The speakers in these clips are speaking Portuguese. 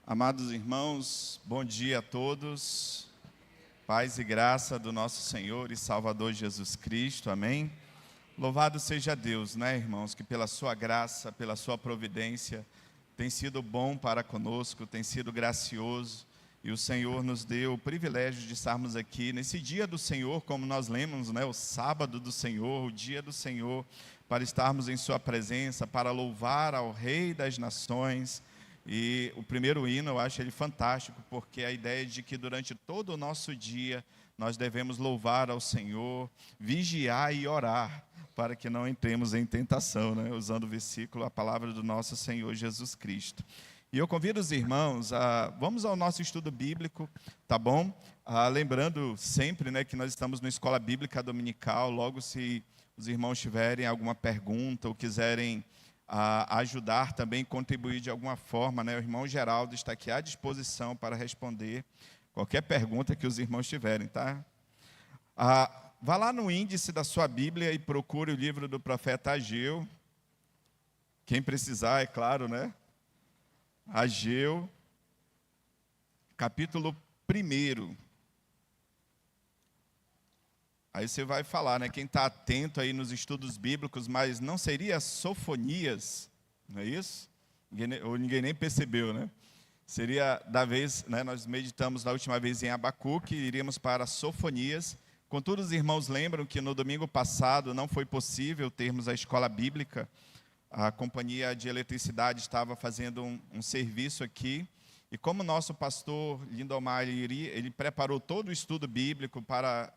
Amados irmãos, bom dia a todos. Paz e graça do nosso Senhor e Salvador Jesus Cristo, amém? Louvado seja Deus, né, irmãos, que pela sua graça, pela sua providência, tem sido bom para conosco, tem sido gracioso, e o Senhor nos deu o privilégio de estarmos aqui nesse dia do Senhor, como nós lemos, né, o sábado do Senhor, o dia do Senhor, para estarmos em sua presença, para louvar ao Rei das Nações. E o primeiro hino, eu acho ele fantástico, porque a ideia de que durante todo o nosso dia nós devemos louvar ao Senhor, vigiar e orar, para que não entremos em tentação, né? Usando o versículo, a palavra do nosso Senhor Jesus Cristo. E eu convido os irmãos vamos ao nosso estudo bíblico, tá bom? Lembrando sempre, né, que nós estamos na Escola Bíblica Dominical, logo se os irmãos tiverem alguma pergunta ou quiserem ajudar também, contribuir de alguma forma, né? O irmão Geraldo está aqui à disposição para responder qualquer pergunta que os irmãos tiverem, tá? Vá lá no índice da sua Bíblia e procure o livro do profeta Ageu. Quem precisar, é claro, né? Ageu, capítulo 1. Aí você vai falar, né? Quem está atento aí nos estudos bíblicos, mas não seria Sofonias, não é isso? Ninguém nem percebeu, né? Seria da vez, né? Nós meditamos na última vez em Abacuque, iríamos para Sofonias. Contudo, os irmãos lembram que no domingo passado não foi possível termos a escola bíblica. A companhia de eletricidade estava fazendo um serviço aqui. E como nosso pastor Lindomar, ele preparou todo o estudo bíblico para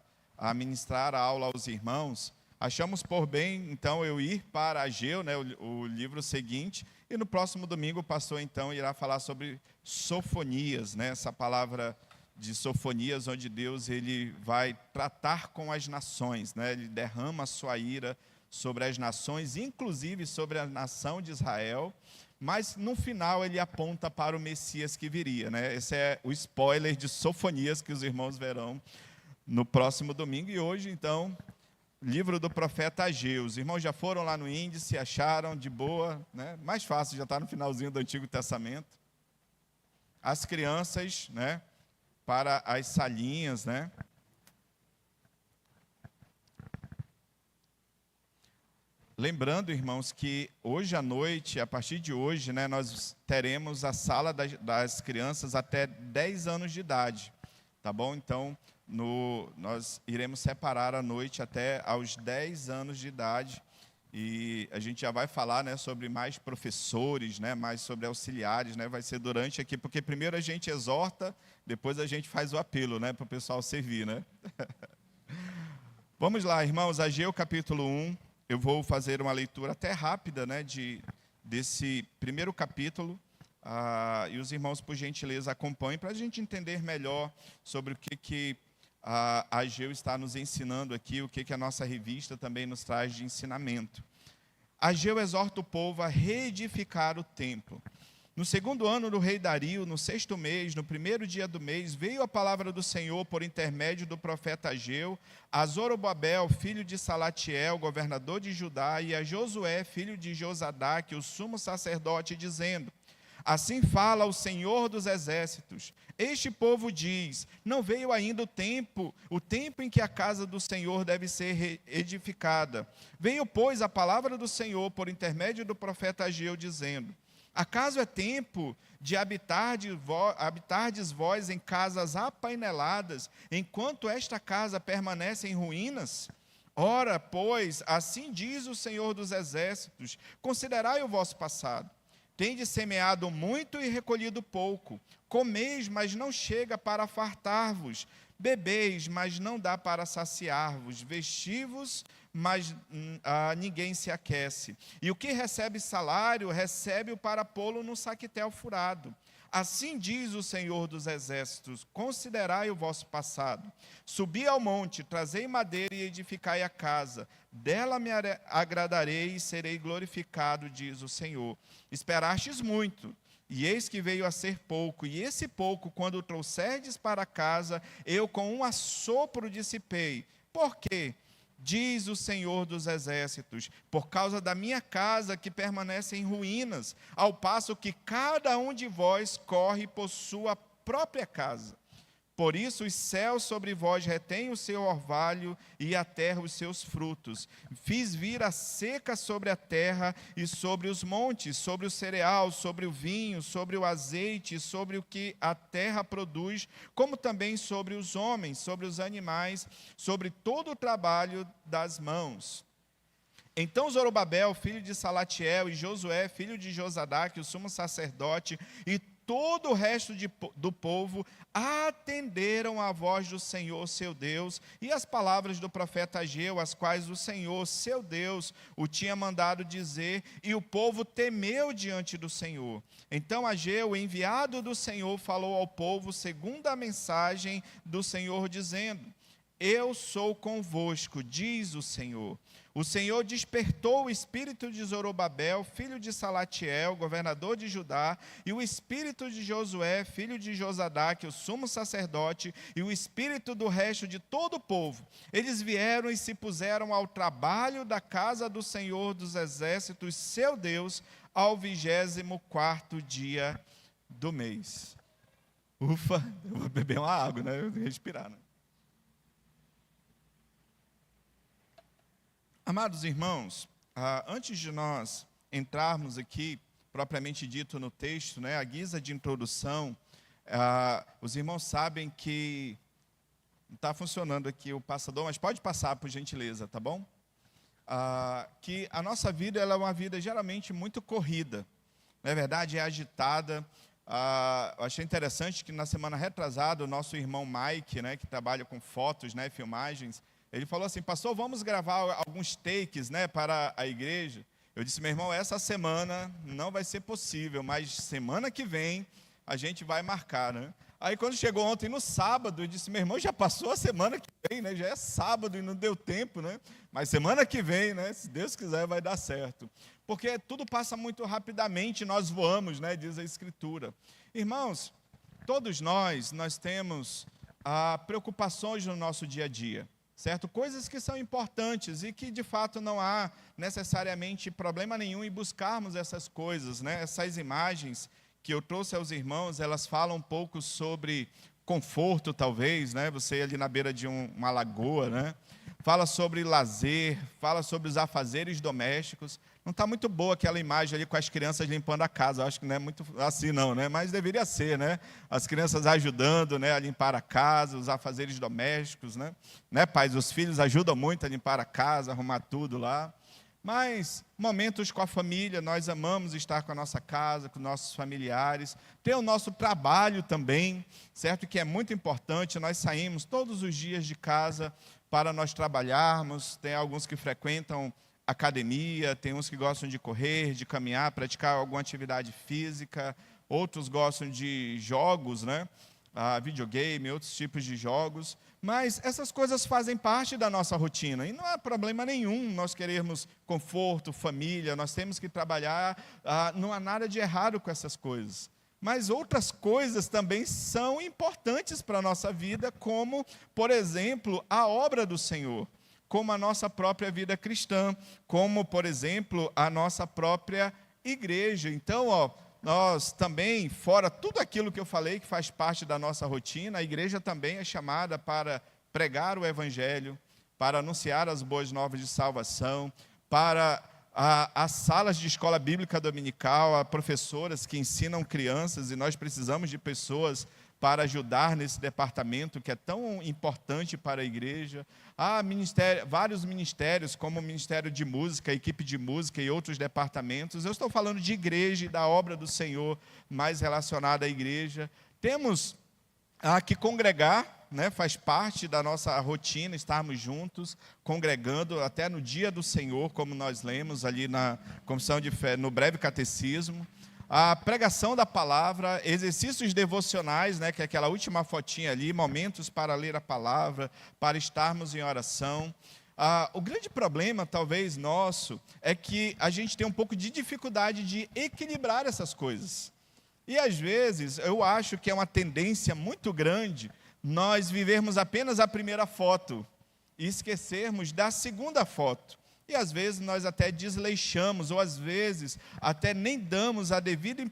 ministrar a aula aos irmãos, achamos por bem, então, eu ir para Ageu, né, o livro seguinte, e no próximo domingo o pastor, então, irá falar sobre Sofonias, né, essa palavra de Sofonias, onde Deus ele vai tratar com as nações, né, ele derrama a sua ira sobre as nações, inclusive sobre a nação de Israel, mas no final ele aponta para o Messias que viria, né? Esse é o spoiler de Sofonias que os irmãos verão no próximo domingo. E hoje, então, livro do profeta Ageu. Os irmãos já foram lá no índice, acharam de boa, né? Mais fácil, já está no finalzinho do Antigo Testamento. As crianças, né? Para as salinhas, né? Lembrando, irmãos, que hoje à noite, a partir de hoje, né, nós teremos a sala das crianças até 10 anos de idade, tá bom? Então, nós iremos separar a noite até aos 10 anos de idade, e a gente já vai falar, né, sobre mais professores, né, mais sobre auxiliares, né, vai ser durante aqui, porque primeiro a gente exorta, depois a gente faz o apelo, né, para o pessoal servir, né? Vamos lá, irmãos, Ageu capítulo 1. Eu vou fazer uma leitura até rápida, né, desse primeiro capítulo, e os irmãos, por gentileza, acompanhem, para a gente entender melhor sobre o que Ageu está nos ensinando aqui, o que a nossa revista também nos traz de ensinamento. Ageu exorta o povo a reedificar o templo. No segundo ano do rei Dario, no 6º mês, no primeiro dia do mês, veio a palavra do Senhor por intermédio do profeta Ageu, a Zorobabel, filho de Salatiel, governador de Judá, e a Josué, filho de Josadaque, o sumo sacerdote, dizendo: assim fala o Senhor dos exércitos, este povo diz, não veio ainda o tempo em que a casa do Senhor deve ser edificada. Veio, pois, a palavra do Senhor por intermédio do profeta Ageu, dizendo: acaso é tempo de habitardes vós em casas apaineladas, enquanto esta casa permanece em ruínas? Ora, pois, assim diz o Senhor dos exércitos, considerai o vosso passado. Tendes semeado muito e recolhido pouco. Comeis, mas não chega para fartar-vos. Bebeis, mas não dá para saciar-vos. Vestivos, mas ninguém se aquece. E o que recebe salário, recebe-o para pô-lo no saquetel furado. Assim diz o Senhor dos exércitos, considerai o vosso passado. Subi ao monte, trazei madeira e edificai a casa. Dela me agradarei e serei glorificado, diz o Senhor. Esperastes muito, e eis que veio a ser pouco. E esse pouco, quando o trouxerdes para casa, eu com um assopro dissipei. Por quê? diz o Senhor dos Exércitos, por causa da minha casa que permanece em ruínas, ao passo que cada um de vós corre por sua própria casa. Por isso os céus sobre vós retêm o seu orvalho e a terra os seus frutos. Fiz vir a seca sobre a terra e sobre os montes, sobre o cereal, sobre o vinho, sobre o azeite, sobre o que a terra produz, como também sobre os homens, sobre os animais, sobre todo o trabalho das mãos. Então Zorobabel, filho de Salatiel, e Josué, filho de Josadaque, o sumo sacerdote, e todo o resto do povo atenderam à voz do Senhor, seu Deus, e as palavras do profeta Ageu, as quais o Senhor, seu Deus, o tinha mandado dizer, e o povo temeu diante do Senhor. Então Ageu, enviado do Senhor, falou ao povo segundo a mensagem do Senhor, dizendo: eu sou convosco, diz o Senhor. O Senhor despertou o espírito de Zorobabel, filho de Salatiel, governador de Judá, e o espírito de Josué, filho de Josadaque, o sumo sacerdote, e o espírito do resto de todo o povo. Eles vieram e se puseram ao trabalho da casa do Senhor dos Exércitos, seu Deus, ao 24º dia do mês. Ufa, eu vou beber uma água, né? Eu vou respirar, né? Amados irmãos, antes de nós entrarmos aqui, propriamente dito no texto, né, a guisa de introdução, os irmãos sabem que não está funcionando aqui o passador, mas pode passar, por gentileza, tá bom? Que a nossa vida ela é uma vida geralmente muito corrida, não é verdade? É agitada. Eu achei interessante que na semana retrasada, o nosso irmão Mike, né, que trabalha com fotos, né, filmagens, ele falou assim: pastor, vamos gravar alguns takes, né, para a igreja. Eu disse: meu irmão, essa semana não vai ser possível, mas semana que vem a gente vai marcar, né? Aí quando chegou ontem no sábado, eu disse: meu irmão, já passou a semana que vem, né? Já é sábado e não deu tempo, né? Mas semana que vem, né, se Deus quiser, vai dar certo. Porque tudo passa muito rapidamente, nós voamos, né, diz a Escritura. Irmãos, todos nós temos preocupações no nosso dia a dia. Certo? Coisas que são importantes e que, de fato, não há necessariamente problema nenhum em buscarmos essas coisas, né? Essas imagens que eu trouxe aos irmãos, elas falam um pouco sobre conforto, talvez, né? Você ali na beira de uma lagoa, né? Fala sobre lazer, fala sobre os afazeres domésticos. Não está muito boa aquela imagem ali com as crianças limpando a casa. Eu acho que não é muito assim não, né? Mas deveria ser, né? As crianças ajudando, né, a limpar a casa, os afazeres domésticos, né? Pais, os filhos ajudam muito a limpar a casa, arrumar tudo lá. Mas momentos com a família, nós amamos estar com a nossa casa, com nossos familiares. Tem o nosso trabalho também, certo? Que é muito importante. Nós saímos todos os dias de casa para nós trabalharmos. Tem alguns que frequentam academia, tem uns que gostam de correr, de caminhar, praticar alguma atividade física, outros gostam de jogos, né? Videogame, outros tipos de jogos, mas essas coisas fazem parte da nossa rotina, e não há problema nenhum nós querermos conforto, família, nós temos que trabalhar, não há nada de errado com essas coisas. Mas outras coisas também são importantes para a nossa vida, como, por exemplo, a obra do Senhor, como a nossa própria vida cristã, como, por exemplo, a nossa própria igreja. Então, nós também, fora tudo aquilo que eu falei, que faz parte da nossa rotina, a igreja também é chamada para pregar o Evangelho, para anunciar as boas novas de salvação, para as salas de escola bíblica dominical, há professoras que ensinam crianças, e nós precisamos de pessoas para ajudar nesse departamento que é tão importante para a igreja. Há vários ministérios, como o Ministério de Música, a equipe de música e outros departamentos. Eu estou falando de igreja e da obra do Senhor, mais relacionada à igreja. Temos que congregar, né? Faz parte da nossa rotina estarmos juntos, congregando até no dia do Senhor, como nós lemos ali na Confissão de Fé, no breve catecismo. A pregação da palavra, exercícios devocionais, né, que é aquela última fotinha ali, momentos para ler a palavra, para estarmos em oração. O grande problema, talvez, nosso, é que a gente tem um pouco de dificuldade de equilibrar essas coisas. E, às vezes, eu acho que é uma tendência muito grande nós vivermos apenas a primeira foto, e esquecermos da segunda foto. E às vezes nós até desleixamos, ou às vezes até nem damos a devida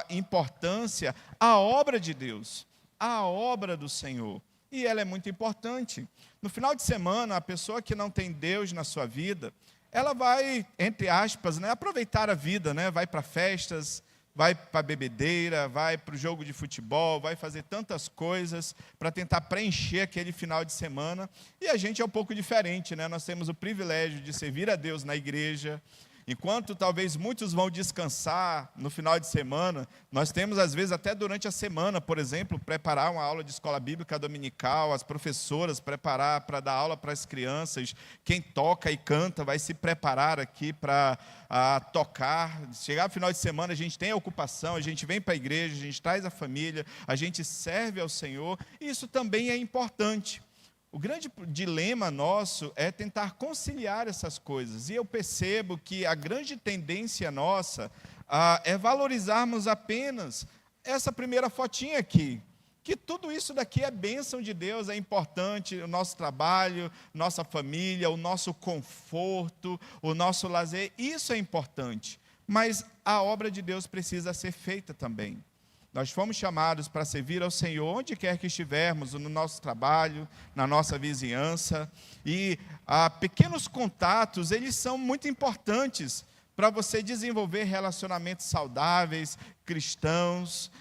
importância à obra de Deus, à obra do Senhor. E ela é muito importante. No final de semana, a pessoa que não tem Deus na sua vida, ela vai, entre aspas, né, aproveitar a vida, né, vai para festas, vai para a bebedeira, vai para o jogo de futebol, vai fazer tantas coisas para tentar preencher aquele final de semana. E a gente é um pouco diferente, né? Nós temos o privilégio de servir a Deus na igreja. Enquanto talvez muitos vão descansar no final de semana, nós temos às vezes até durante a semana, por exemplo, preparar uma aula de escola bíblica dominical, as professoras preparar para dar aula para as crianças, quem toca e canta vai se preparar aqui para tocar. Chegar no final de semana, a gente tem a ocupação, a gente vem para a igreja, a gente traz a família, a gente serve ao Senhor, e isso também é importante. O grande dilema nosso é tentar conciliar essas coisas. E eu percebo que a grande tendência nossa é valorizarmos apenas essa primeira fotinha aqui. Que tudo isso daqui é bênção de Deus, é importante, o nosso trabalho, nossa família, o nosso conforto, o nosso lazer, isso é importante. Mas a obra de Deus precisa ser feita também. Nós fomos chamados para servir ao Senhor onde quer que estivermos, no nosso trabalho, na nossa vizinhança. E pequenos contatos, eles são muito importantes para você desenvolver relacionamentos saudáveis, cristãos,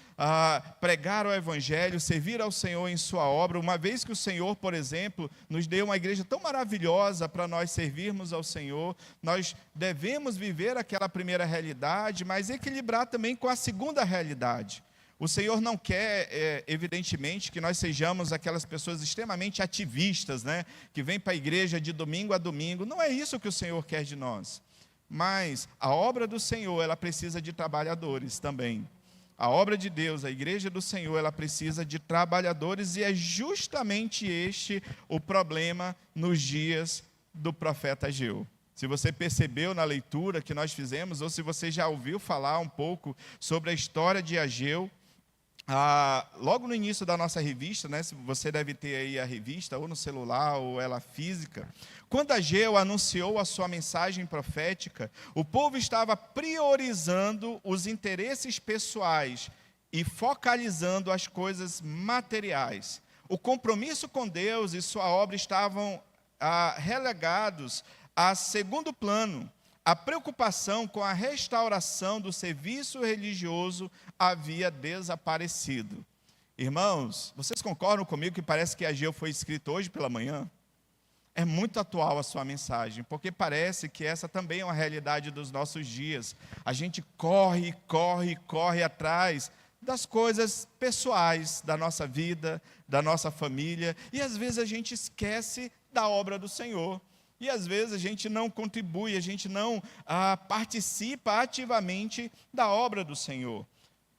pregar o Evangelho, servir ao Senhor em sua obra. Uma vez que o Senhor, por exemplo, nos deu uma igreja tão maravilhosa para nós servirmos ao Senhor, nós devemos viver aquela primeira realidade, mas equilibrar também com a segunda realidade. O Senhor não quer, evidentemente, que nós sejamos aquelas pessoas extremamente ativistas, né? Que vêm para a igreja de domingo a domingo. Não é isso que o Senhor quer de nós. Mas a obra do Senhor, ela precisa de trabalhadores também. A obra de Deus, a igreja do Senhor, ela precisa de trabalhadores, e é justamente este o problema nos dias do profeta Ageu. Se você percebeu na leitura que nós fizemos, ou se você já ouviu falar um pouco sobre a história de Ageu, logo no início da nossa revista, né, você deve ter aí a revista, ou no celular, ou ela física. Quando Ageu anunciou a sua mensagem profética, o povo estava priorizando os interesses pessoais e focalizando as coisas materiais. O compromisso com Deus e sua obra estavam relegados a segundo plano. A preocupação com a restauração do serviço religioso havia desaparecido. Irmãos, vocês concordam comigo que parece que Ageu foi escrito hoje pela manhã? É muito atual a sua mensagem, porque parece que essa também é uma realidade dos nossos dias. A gente corre atrás das coisas pessoais da nossa vida, da nossa família, e às vezes a gente esquece da obra do Senhor. E às vezes a gente não contribui, a gente não participa ativamente da obra do Senhor.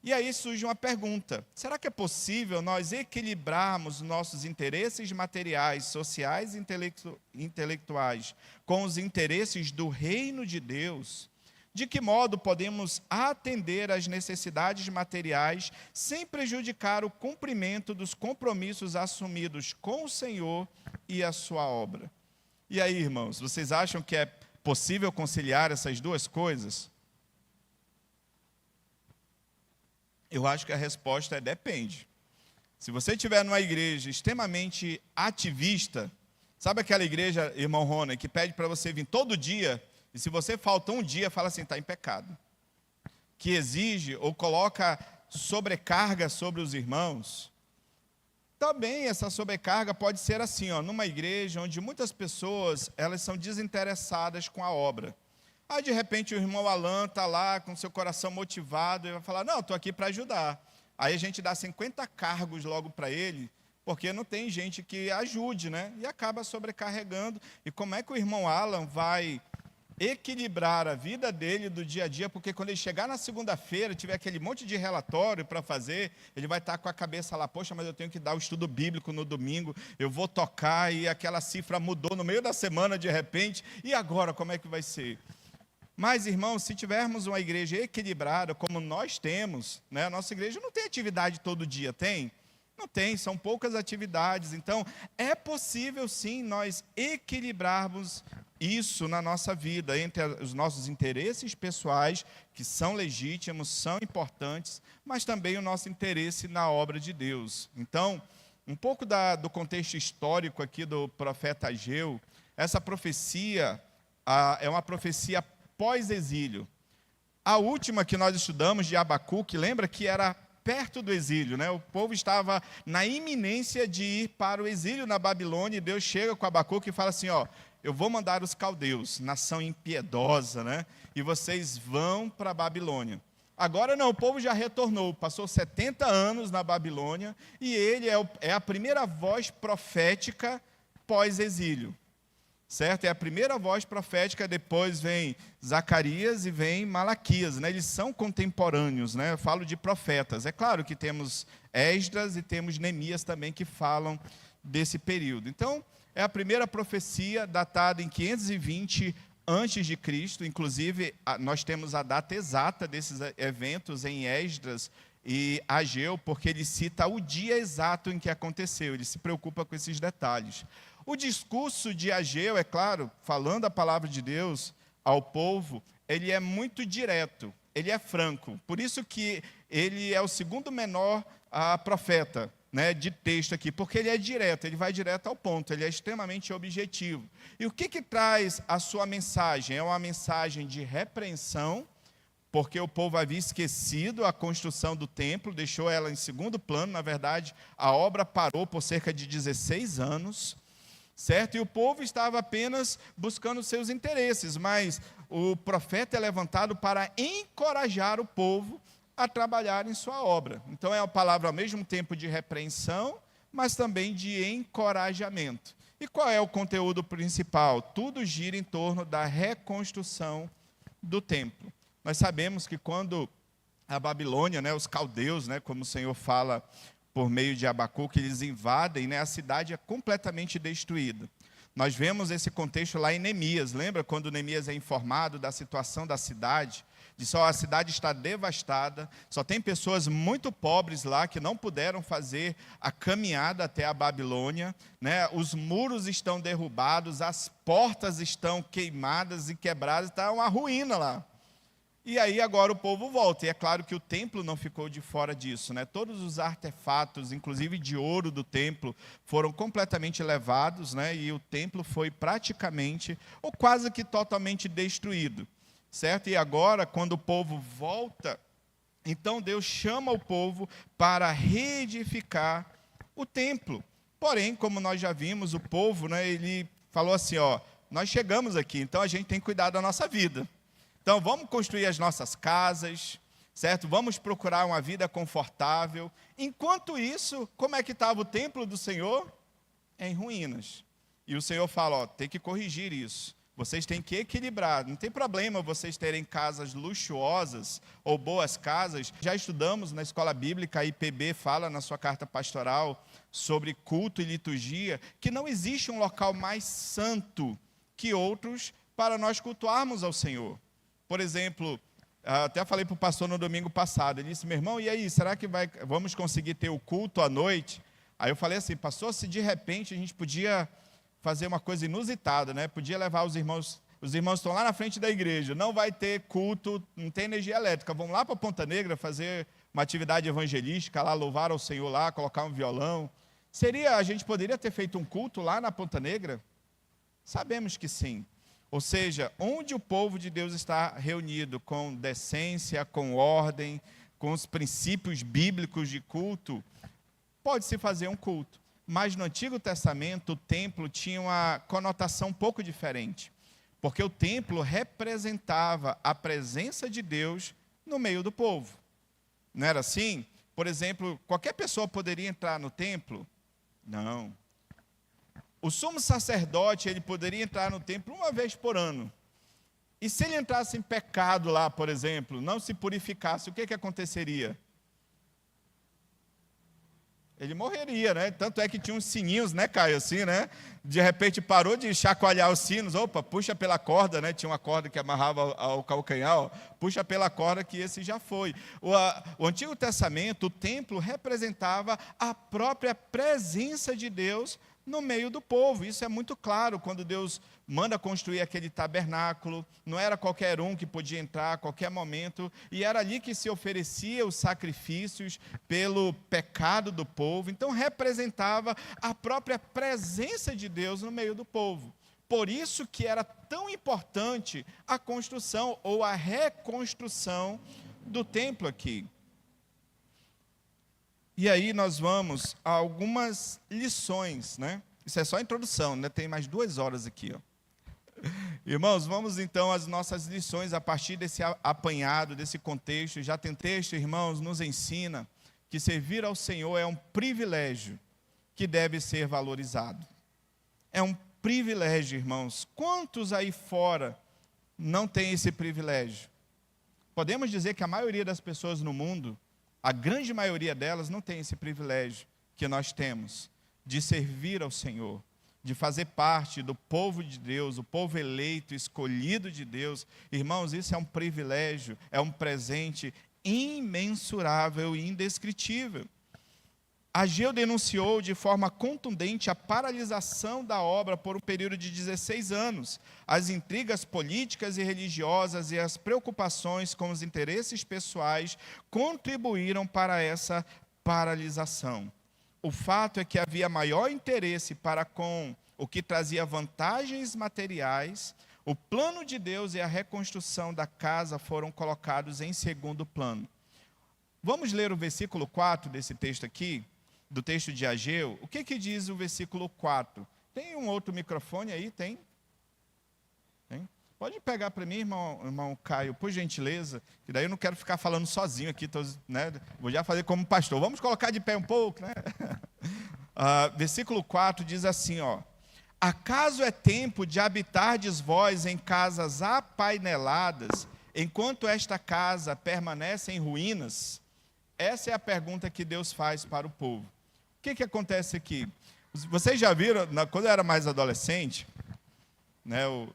E aí surge uma pergunta: será que é possível nós equilibrarmos nossos interesses materiais, sociais e intelectuais com os interesses do reino de Deus? De que modo podemos atender às necessidades materiais sem prejudicar o cumprimento dos compromissos assumidos com o Senhor e a sua obra? E aí, irmãos, vocês acham que é possível conciliar essas duas coisas? Eu acho que a resposta é depende. Se você estiver numa igreja extremamente ativista, sabe aquela igreja, irmão Rony, que pede para você vir todo dia, e se você falta um dia, fala assim, está em pecado. Que exige ou coloca sobrecarga sobre os irmãos. Também essa sobrecarga pode ser assim, numa igreja onde muitas pessoas elas são desinteressadas com a obra. Aí, de repente, o irmão Alan está lá com seu coração motivado e vai falar, não, estou aqui para ajudar. Aí a gente dá 50 cargos logo para ele, porque não tem gente que ajude, né? E acaba sobrecarregando. E como é que o irmão Alan vai equilibrar a vida dele do dia a dia, porque quando ele chegar na segunda-feira, tiver aquele monte de relatório para fazer, ele vai estar com a cabeça lá, poxa, mas eu tenho que dar o estudo bíblico no domingo, eu vou tocar e aquela cifra mudou no meio da semana de repente, e agora como é que vai ser? Mas, irmãos, se tivermos uma igreja equilibrada, como nós temos, né, a nossa igreja não tem atividade todo dia, tem? Não tem, são poucas atividades. Então, é possível sim nós equilibrarmos isso na nossa vida, entre os nossos interesses pessoais, que são legítimos, são importantes, mas também o nosso interesse na obra de Deus. Então, um pouco do contexto histórico aqui do profeta Ageu, essa profecia é uma profecia pós-exílio. A última que nós estudamos, de Abacuque, lembra que era perto do exílio, né? O povo estava na iminência de ir para o exílio na Babilônia, e Deus chega com Abacuque e fala assim, ó, eu vou mandar os caldeus, nação impiedosa, né? E vocês vão para a Babilônia. Agora não, o povo já retornou, passou 70 anos na Babilônia, e ele é a primeira voz profética pós-exílio. Certo? É a primeira voz profética, depois vem Zacarias e vem Malaquias, né? Eles são contemporâneos, né? Eu falo de profetas. É claro que temos Esdras e temos Neemias também que falam desse período. Então, é a primeira profecia datada em 520 a.C., inclusive nós temos a data exata desses eventos em Esdras e Ageu, porque ele cita o dia exato em que aconteceu, ele se preocupa com esses detalhes. O discurso de Ageu, é claro, falando a palavra de Deus ao povo, ele é muito direto, ele é franco. Por isso que ele é o segundo menor profeta, né, de texto aqui, porque ele é direto, ele vai direto ao ponto, ele é extremamente objetivo. E o que traz a sua mensagem? É uma mensagem de repreensão, porque o povo havia esquecido a construção do templo, deixou ela em segundo plano. Na verdade, a obra parou por cerca de 16 anos, certo? E o povo estava apenas buscando seus interesses, mas o profeta é levantado para encorajar o povo a trabalhar em sua obra. Então é uma palavra ao mesmo tempo de repreensão, mas também de encorajamento. E qual é o conteúdo principal? Tudo gira em torno da reconstrução do templo. Nós sabemos que quando a Babilônia, né, os caldeus, né, como o Senhor fala por meio de Abacuque, eles invadem, né, a cidade é completamente destruída. Nós vemos esse contexto lá em Neemias. Lembra quando Neemias é informado da situação da cidade? Diz, a cidade está devastada, só tem pessoas muito pobres lá que não puderam fazer a caminhada até a Babilônia, né? Os muros estão derrubados, as portas estão queimadas e quebradas, está uma ruína lá. E aí agora o povo volta, e é claro que o templo não ficou de fora disso, né? Todos os artefatos, inclusive de ouro do templo, foram completamente levados, né? E o templo foi praticamente, ou quase que totalmente destruído, certo? E agora, quando o povo volta, então Deus chama o povo para reedificar o templo. Porém, como nós já vimos, o povo, né, ele falou assim, ó, nós chegamos aqui, então a gente tem que cuidar da nossa vida. Então, vamos construir as nossas casas, certo? Vamos procurar uma vida confortável. Enquanto isso, como é que estava o templo do Senhor? Em ruínas. E o Senhor fala, ó, tem que corrigir isso. Vocês têm que equilibrar. Não tem problema vocês terem casas luxuosas ou boas casas. Já estudamos na escola bíblica, a IPB fala na sua carta pastoral sobre culto e liturgia, que não existe um local mais santo que outros para nós cultuarmos ao Senhor. Por exemplo, até falei para o pastor no domingo passado, ele disse, meu irmão, e aí, será que vamos conseguir ter o culto à noite? Aí eu falei assim, pastor, se de repente a gente podia fazer uma coisa inusitada, né? Podia levar os irmãos estão lá na frente da igreja, não vai ter culto, não tem energia elétrica, vamos lá para Ponta Negra fazer uma atividade evangelística lá, louvar ao Senhor lá, colocar um violão. A gente poderia ter feito um culto lá na Ponta Negra? Sabemos que sim. Ou seja, onde o povo de Deus está reunido com decência, com ordem, com os princípios bíblicos de culto, pode-se fazer um culto. Mas no Antigo Testamento, o templo tinha uma conotação um pouco diferente. Porque o templo representava a presença de Deus no meio do povo. Não era assim? Por exemplo, qualquer pessoa poderia entrar no templo? Não. O sumo sacerdote, ele poderia entrar no templo uma vez por ano. E se ele entrasse em pecado lá, por exemplo, não se purificasse, o que aconteceria? ele morreria, né? Tanto é que tinha uns sininhos, né, Caio, assim, né? De repente parou de chacoalhar os sinos, opa, puxa pela corda, né? Tinha uma corda que amarrava ao calcanhar, ó, puxa pela corda que esse já foi. O Antigo Testamento, o templo representava a própria presença de Deus no meio do povo. Isso é muito claro quando Deus manda construir aquele tabernáculo. Não era qualquer um que podia entrar a qualquer momento, e era ali que se oferecia os sacrifícios pelo pecado do povo. Então representava a própria presença de Deus no meio do povo. Por isso que era tão importante a construção ou a reconstrução do templo aqui. E aí nós vamos a algumas lições, né? Isso é só a introdução, né? Tem mais 2 horas aqui, ó. Irmãos, vamos então às nossas lições a partir desse apanhado, desse contexto. Já tem texto, irmãos, nos ensina que servir ao Senhor é um privilégio que deve ser valorizado. É um privilégio, irmãos. Quantos aí fora não têm esse privilégio? Podemos dizer que a maioria das pessoas no mundo, a grande maioria delas, não tem esse privilégio que nós temos de servir ao Senhor, de fazer parte do povo de Deus, o povo eleito, escolhido de Deus. Irmãos, isso é um privilégio, é um presente imensurável e indescritível. Ageu denunciou de forma contundente a paralisação da obra por um período de 16 anos. As intrigas políticas e religiosas e as preocupações com os interesses pessoais contribuíram para essa paralisação. O fato é que havia maior interesse para com o que trazia vantagens materiais. O plano de Deus e a reconstrução da casa foram colocados em segundo plano. Vamos ler o versículo 4 desse texto aqui, do texto de Ageu. O que diz o versículo 4? Tem um outro microfone aí? Tem? Pode pegar para mim, irmão Caio, por gentileza, que daí eu não quero ficar falando sozinho aqui, né? Vou já fazer como pastor. Vamos colocar de pé um pouco, né? Versículo 4 diz assim, ó: acaso é tempo de habitardes vós em casas apaineladas, enquanto esta casa permanece em ruínas? Essa é a pergunta que Deus faz para o povo. O que acontece aqui? Vocês já viram, quando eu era mais adolescente, né, o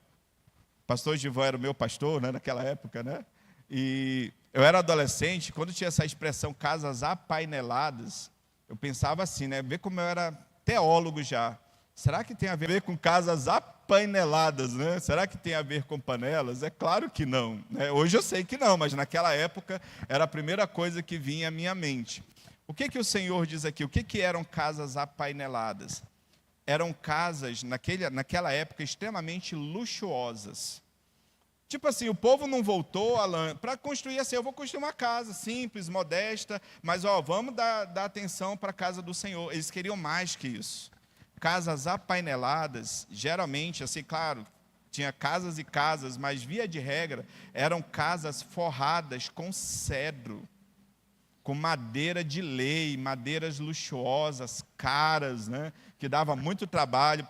pastor Givão era o meu pastor, né, naquela época, né? E eu era adolescente, quando tinha essa expressão casas apaineladas, eu pensava assim, né? Vê como eu era teólogo já. Será que tem a ver com casas apaineladas, né? Será que tem a ver com panelas? É claro que não, né? Hoje eu sei que não, mas naquela época era a primeira coisa que vinha à minha mente. O que o Senhor diz aqui? O que eram casas apaineladas? Eram casas, naquela época, extremamente luxuosas. Tipo assim, o povo não voltou para construir assim, eu vou construir uma casa simples, modesta, mas vamos dar atenção para a casa do Senhor. Eles queriam mais que isso. Casas apaineladas, geralmente, assim, claro, tinha casas e casas, mas via de regra, eram casas forradas com cedro, com madeira de lei, madeiras luxuosas, caras, né? Que dava muito trabalho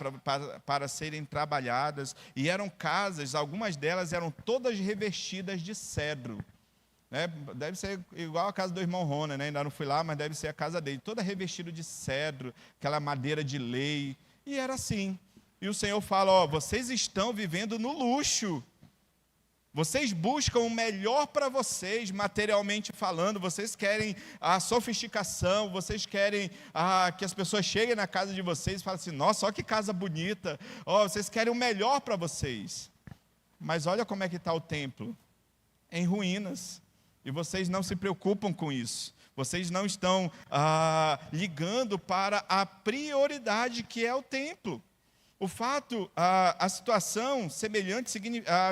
para serem trabalhadas. E eram casas, algumas delas eram todas revestidas de cedro. Né? Deve ser igual a casa do irmão Rona, né? Ainda não fui lá, mas deve ser a casa dele. Toda revestida de cedro, aquela madeira de lei. E era assim. E o Senhor fala, vocês estão vivendo no luxo. Vocês buscam o melhor para vocês, materialmente falando. Vocês querem a sofisticação, vocês querem que as pessoas cheguem na casa de vocês e falem assim, nossa, olha que casa bonita. Vocês querem o melhor para vocês. Mas olha como é que está o templo. Em ruínas. E vocês não se preocupam com isso. Vocês não estão ligando para a prioridade que é o templo. O fato, a situação semelhante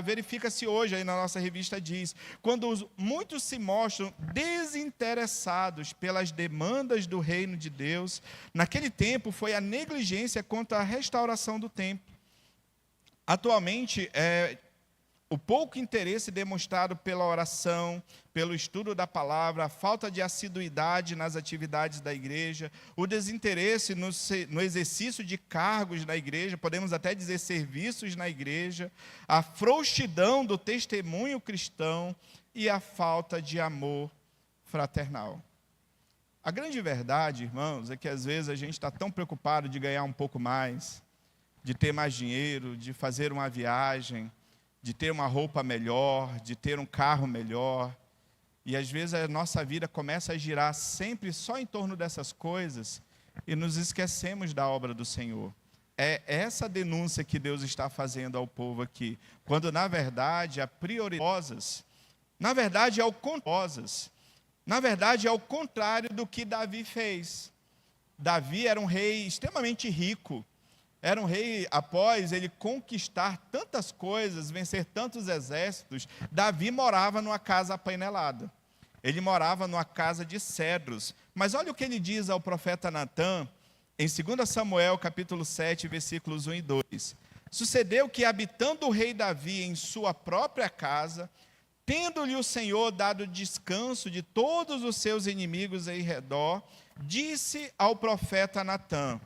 verifica-se hoje, aí na nossa revista diz, quando muitos se mostram desinteressados pelas demandas do reino de Deus, naquele tempo foi a negligência quanto à restauração do templo. Atualmente, o pouco interesse demonstrado pela oração, pelo estudo da palavra, a falta de assiduidade nas atividades da igreja, o desinteresse no exercício de cargos na igreja, podemos até dizer serviços na igreja, a frouxidão do testemunho cristão e a falta de amor fraternal. A grande verdade, irmãos, é que às vezes a gente está tão preocupado de ganhar um pouco mais, de ter mais dinheiro, de fazer uma viagem, de ter uma roupa melhor, de ter um carro melhor. E às vezes a nossa vida começa a girar sempre só em torno dessas coisas e nos esquecemos da obra do Senhor. É essa denúncia que Deus está fazendo ao povo aqui, quando na verdade a prioridade, na verdade é o contrário do que Davi fez. Davi era um rei extremamente rico, era um rei, após ele conquistar tantas coisas, vencer tantos exércitos, Davi morava numa casa apainelada. Ele morava numa casa de cedros. Mas olha o que ele diz ao profeta Natã, em 2 Samuel, capítulo 7, versículos 1 e 2. Sucedeu que, habitando o rei Davi em sua própria casa, tendo-lhe o Senhor dado descanso de todos os seus inimigos em redor, disse ao profeta Natã: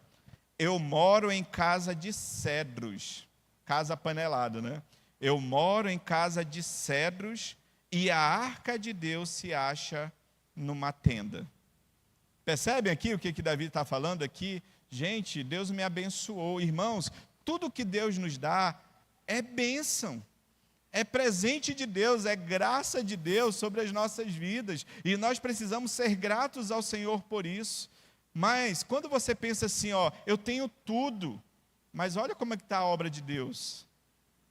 eu moro em casa de cedros, casa apanelada, né? Eu moro em casa de cedros e a arca de Deus se acha numa tenda. Percebem aqui o que Davi está falando aqui? Gente, Deus me abençoou. Irmãos, tudo que Deus nos dá é bênção. É presente de Deus, é graça de Deus sobre as nossas vidas. E nós precisamos ser gratos ao Senhor por isso. Mas quando você pensa assim, eu tenho tudo, mas olha como é que está a obra de Deus.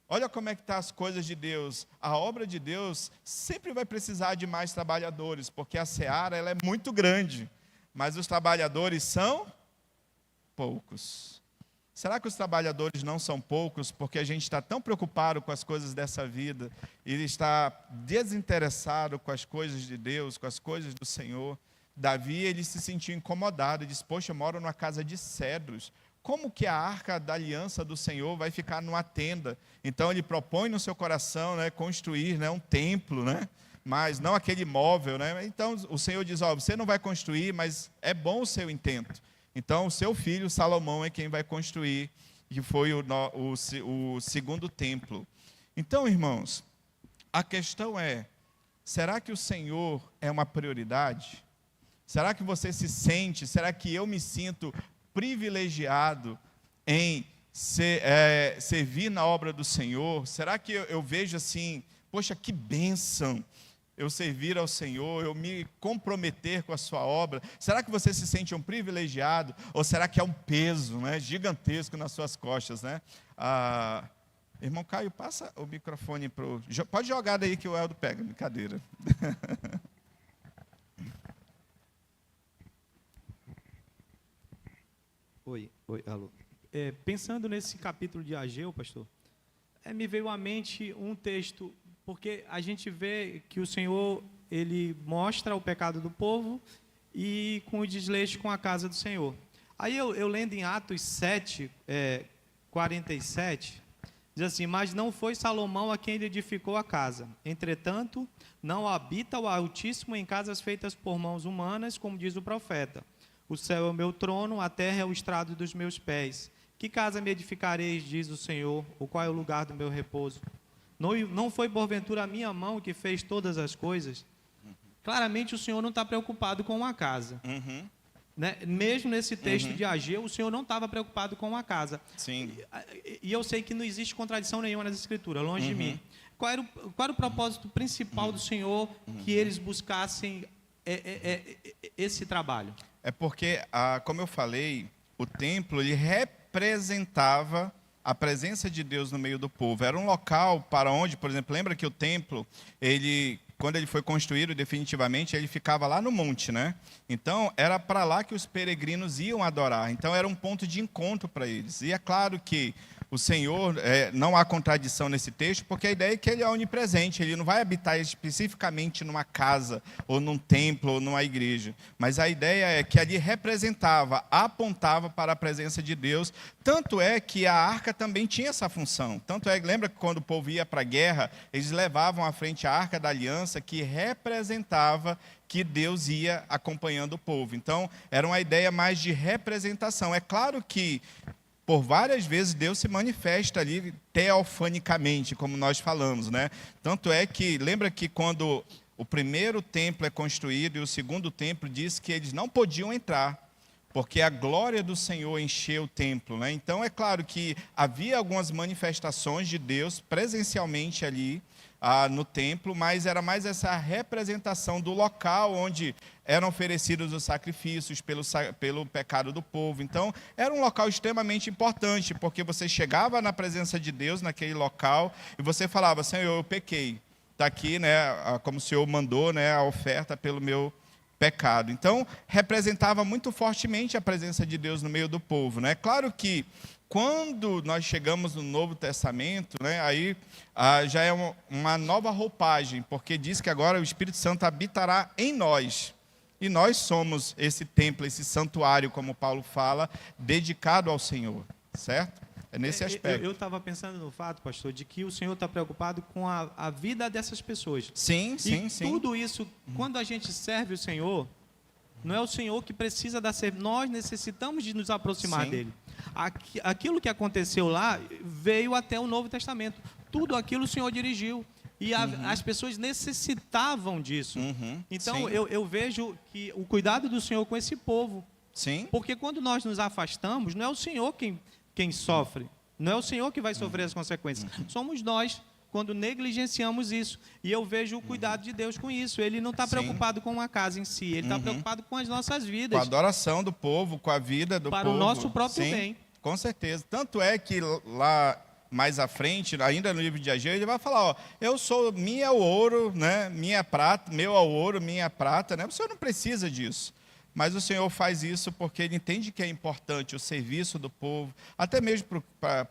Olha como é que estão as coisas de Deus. A obra de Deus sempre vai precisar de mais trabalhadores, porque a seara ela é muito grande, mas os trabalhadores são poucos. Será que os trabalhadores não são poucos porque a gente está tão preocupado com as coisas dessa vida e está desinteressado com as coisas de Deus, com as coisas do Senhor? Davi, ele se sentiu incomodado, ele disse, poxa, eu moro numa casa de cedros, como que a arca da aliança do Senhor vai ficar numa tenda? Então ele propõe no seu coração, construir, um templo, mas não aquele móvel, Então o Senhor diz, você não vai construir, mas é bom o seu intento. Então o seu filho Salomão é quem vai construir, que foi o segundo templo. Então, irmãos, a questão é, será que o Senhor é uma prioridade? Será que você se sente, será que eu me sinto privilegiado em servir na obra do Senhor? Será que eu vejo assim, poxa, que bênção eu servir ao Senhor, eu me comprometer com a sua obra? Será que você se sente um privilegiado? Ou será que é um peso gigantesco nas suas costas? Irmão Caio, passa o microfone para o... Pode jogar daí que o Eldo pega, brincadeira. Oi, alô. Pensando nesse capítulo de Ageu, pastor, me veio à mente um texto, porque a gente vê que o Senhor, ele mostra o pecado do povo e com o desleixo com a casa do Senhor. Aí eu lendo em Atos 7, 47, diz assim, mas não foi Salomão a quem ele edificou a casa. Entretanto, não habita o Altíssimo em casas feitas por mãos humanas, como diz o profeta. O céu é o meu trono, a terra é o estrado dos meus pés. Que casa me edificareis, diz o Senhor, ou qual é o lugar do meu repouso? Não foi porventura a minha mão que fez todas as coisas? Claramente o Senhor não está preocupado com uma casa. Mesmo nesse texto de Ageu, o Senhor não estava preocupado com uma casa. Sim. E eu sei que não existe contradição nenhuma nas Escrituras, longe de mim. Qual era o propósito principal do Senhor que eles buscassem esse trabalho? É porque, como eu falei, o templo ele representava a presença de Deus no meio do povo. Era um local para onde, por exemplo, lembra que o templo, quando ele foi construído definitivamente, ele ficava lá no monte, Então, era para lá que os peregrinos iam adorar. Então, era um ponto de encontro para eles. E é claro que o Senhor, não há contradição nesse texto, porque a ideia é que ele é onipresente, ele não vai habitar especificamente numa casa, ou num templo, ou numa igreja. Mas a ideia é que ali representava, apontava para a presença de Deus. Tanto é que a arca também tinha essa função. Tanto é, lembra que quando o povo ia para a guerra, eles levavam à frente a arca da aliança, que representava que Deus ia acompanhando o povo. Então, era uma ideia mais de representação. É claro que por várias vezes Deus se manifesta ali teofanicamente, como nós falamos, Tanto é que, lembra que quando o primeiro templo é construído e o segundo templo diz que eles não podiam entrar, porque a glória do Senhor encheu o templo, né? Então, é claro que havia algumas manifestações de Deus presencialmente ali no templo, mas era mais essa representação do local onde eram oferecidos os sacrifícios pelo pecado do povo. Então, era um local extremamente importante, porque você chegava na presença de Deus naquele local e você falava: Senhor, eu pequei. Está aqui, né, como o Senhor mandou, né, a oferta pelo meu pecado. Então, representava muito fortemente a presença de Deus no meio do povo, né? Claro que quando nós chegamos no Novo Testamento, né, aí já é uma nova roupagem, porque diz que agora o Espírito Santo habitará em nós. E nós somos esse templo, esse santuário, como Paulo fala, dedicado ao Senhor, certo? É nesse aspecto. Eu estava pensando no fato, pastor, de que o Senhor está preocupado com a vida dessas pessoas. Sim. Tudo isso, quando a gente serve o Senhor, não é o Senhor que precisa da serviço. Nós necessitamos de nos aproximar dele. Aquilo que aconteceu lá veio até o Novo Testamento. Tudo aquilo o Senhor dirigiu. E as pessoas necessitavam disso. Então, eu vejo que o cuidado do Senhor com esse povo. Sim. Porque quando nós nos afastamos, não é o Senhor quem sofre. Não é o Senhor que vai sofrer as consequências. Somos nós, quando negligenciamos isso. E eu vejo o cuidado de Deus com isso. Ele não está preocupado com a casa em si. Ele está preocupado com as nossas vidas. Com a adoração do povo, com a vida do povo. Para o nosso próprio bem. Com certeza. Tanto é que lá mais à frente, ainda no livro de Ageu, ele vai falar: minha é o ouro, né? Minha prata, meu é o ouro, minha prata, né? O Senhor não precisa disso. Mas o Senhor faz isso porque Ele entende que é importante o serviço do povo, até mesmo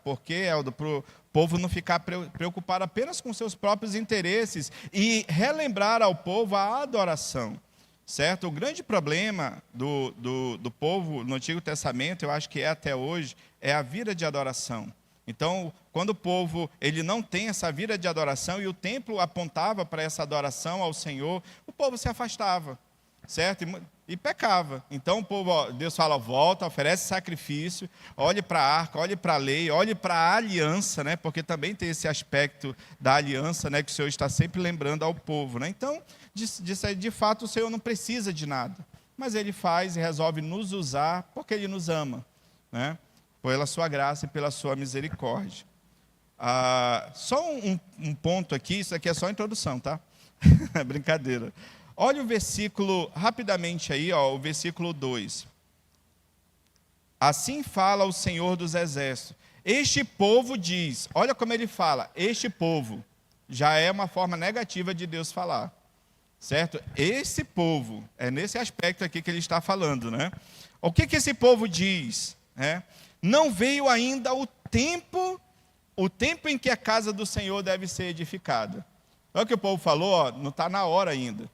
porque, Eldo, para o povo não ficar preocupado apenas com seus próprios interesses e relembrar ao povo a adoração, certo? O grande problema do povo no Antigo Testamento, eu acho que é até hoje, é a vida de adoração. Então, quando o povo ele não tem essa vida de adoração e o templo apontava para essa adoração ao Senhor, o povo se afastava, certo? E pecava. Então o povo, Deus fala: volta, oferece sacrifício, olhe para a arca, olhe para a lei, olhe para a aliança, né? Porque também tem esse aspecto da aliança, né? Que o Senhor está sempre lembrando ao povo, né? Então, de fato, o Senhor não precisa de nada, mas Ele faz e resolve nos usar porque Ele nos ama, né? Pela sua graça e pela sua misericórdia. Só um ponto aqui, isso aqui é só a introdução, tá? Brincadeira. Olha o versículo, rapidamente aí, o versículo 2. Assim fala o Senhor dos Exércitos. Este povo diz, olha como ele fala, este povo, já é uma forma negativa de Deus falar, certo? Esse povo, é nesse aspecto aqui que ele está falando, né? O que esse povo diz? Não veio ainda o tempo em que a casa do Senhor deve ser edificada. Olha o que o povo falou, não está na hora ainda.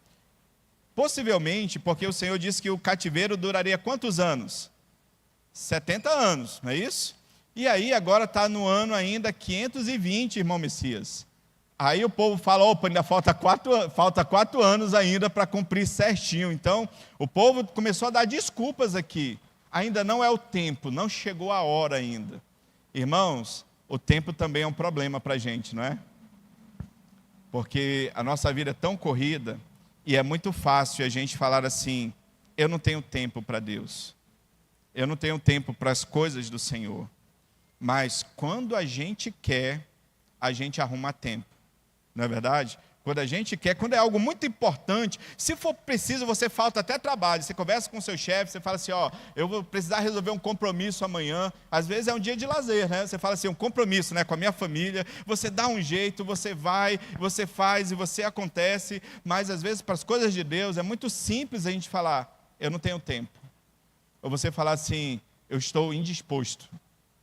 Possivelmente, porque o Senhor disse que o cativeiro duraria quantos anos? 70 anos, não é isso? E aí agora está no ano ainda 520, irmão Messias. Aí o povo fala: opa, ainda falta 4 anos ainda para cumprir certinho. Então, o povo começou a dar desculpas aqui. Ainda não é o tempo, não chegou a hora ainda. Irmãos, o tempo também é um problema para a gente, não é? Porque a nossa vida é tão corrida. E é muito fácil a gente falar assim: eu não tenho tempo para Deus. Eu não tenho tempo para as coisas do Senhor. Mas quando a gente quer, a gente arruma tempo. Não é verdade? Quando a gente quer, quando é algo muito importante, se for preciso, você falta até trabalho. Você conversa com o seu chefe, você fala assim: eu vou precisar resolver um compromisso amanhã. Às vezes é um dia de lazer, né? Você fala assim, um compromisso, né, com a minha família. Você dá um jeito, você vai, você faz e você acontece. Mas às vezes para as coisas de Deus é muito simples a gente falar: eu não tenho tempo. Ou você falar assim: eu estou indisposto.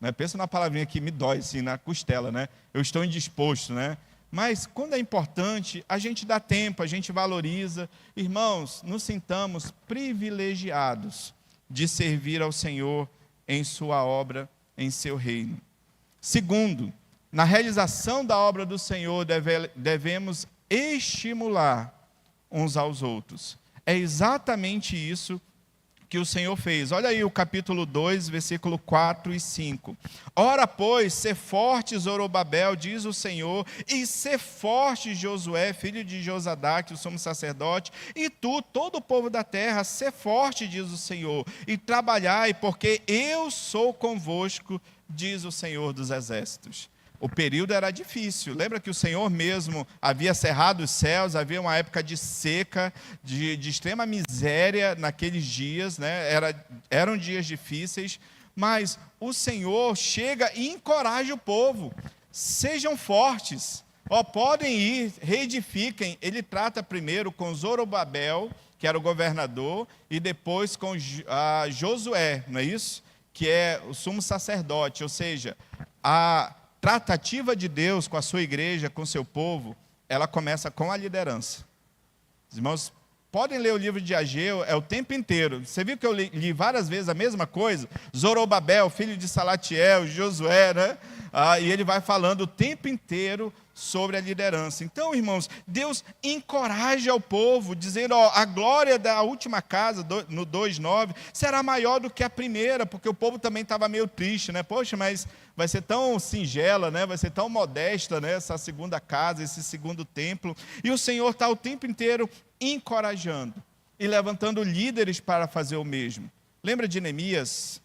Né? Pensa numa palavrinha que me dói assim na costela, né? Eu estou indisposto, né? Mas, quando é importante, a gente dá tempo, a gente valoriza. Irmãos, nos sintamos privilegiados de servir ao Senhor em sua obra, em seu reino. Segundo, na realização da obra do Senhor, devemos estimular uns aos outros. É exatamente isso que o Senhor fez. Olha aí o capítulo 2, versículo 4 e 5. Ora, pois, ser forte, Zorobabel, diz o Senhor, e ser forte, Josué, filho de Josadaque, o sumo sacerdote, e tu, todo o povo da terra, ser forte, diz o Senhor, e trabalhai, porque eu sou convosco, diz o Senhor dos exércitos. O período era difícil. Lembra que o Senhor mesmo havia cerrado os céus, havia uma época de seca, de extrema miséria naqueles dias, né? Eram dias difíceis, mas o Senhor chega e encoraja o povo. Sejam fortes, podem ir, reedifiquem. Ele trata primeiro com Zorobabel, que era o governador, e depois com Josué, não é isso? Que é o sumo sacerdote, ou seja, a tratativa de Deus com a sua igreja, com o seu povo, ela começa com a liderança. Os irmãos podem ler o livro de Ageu, é o tempo inteiro. Você viu que eu li várias vezes a mesma coisa? Zorobabel, filho de Salatiel, Josué, né? E ele vai falando o tempo inteiro sobre a liderança. Então, irmãos, Deus encoraja o povo, dizendo, a glória da última casa, no 2:9, será maior do que a primeira, porque o povo também estava meio triste, né? Poxa, mas vai ser tão singela, né? Vai ser tão modesta, né? Essa segunda casa, esse segundo templo. E o Senhor está o tempo inteiro encorajando e levantando líderes para fazer o mesmo. Lembra de Neemias?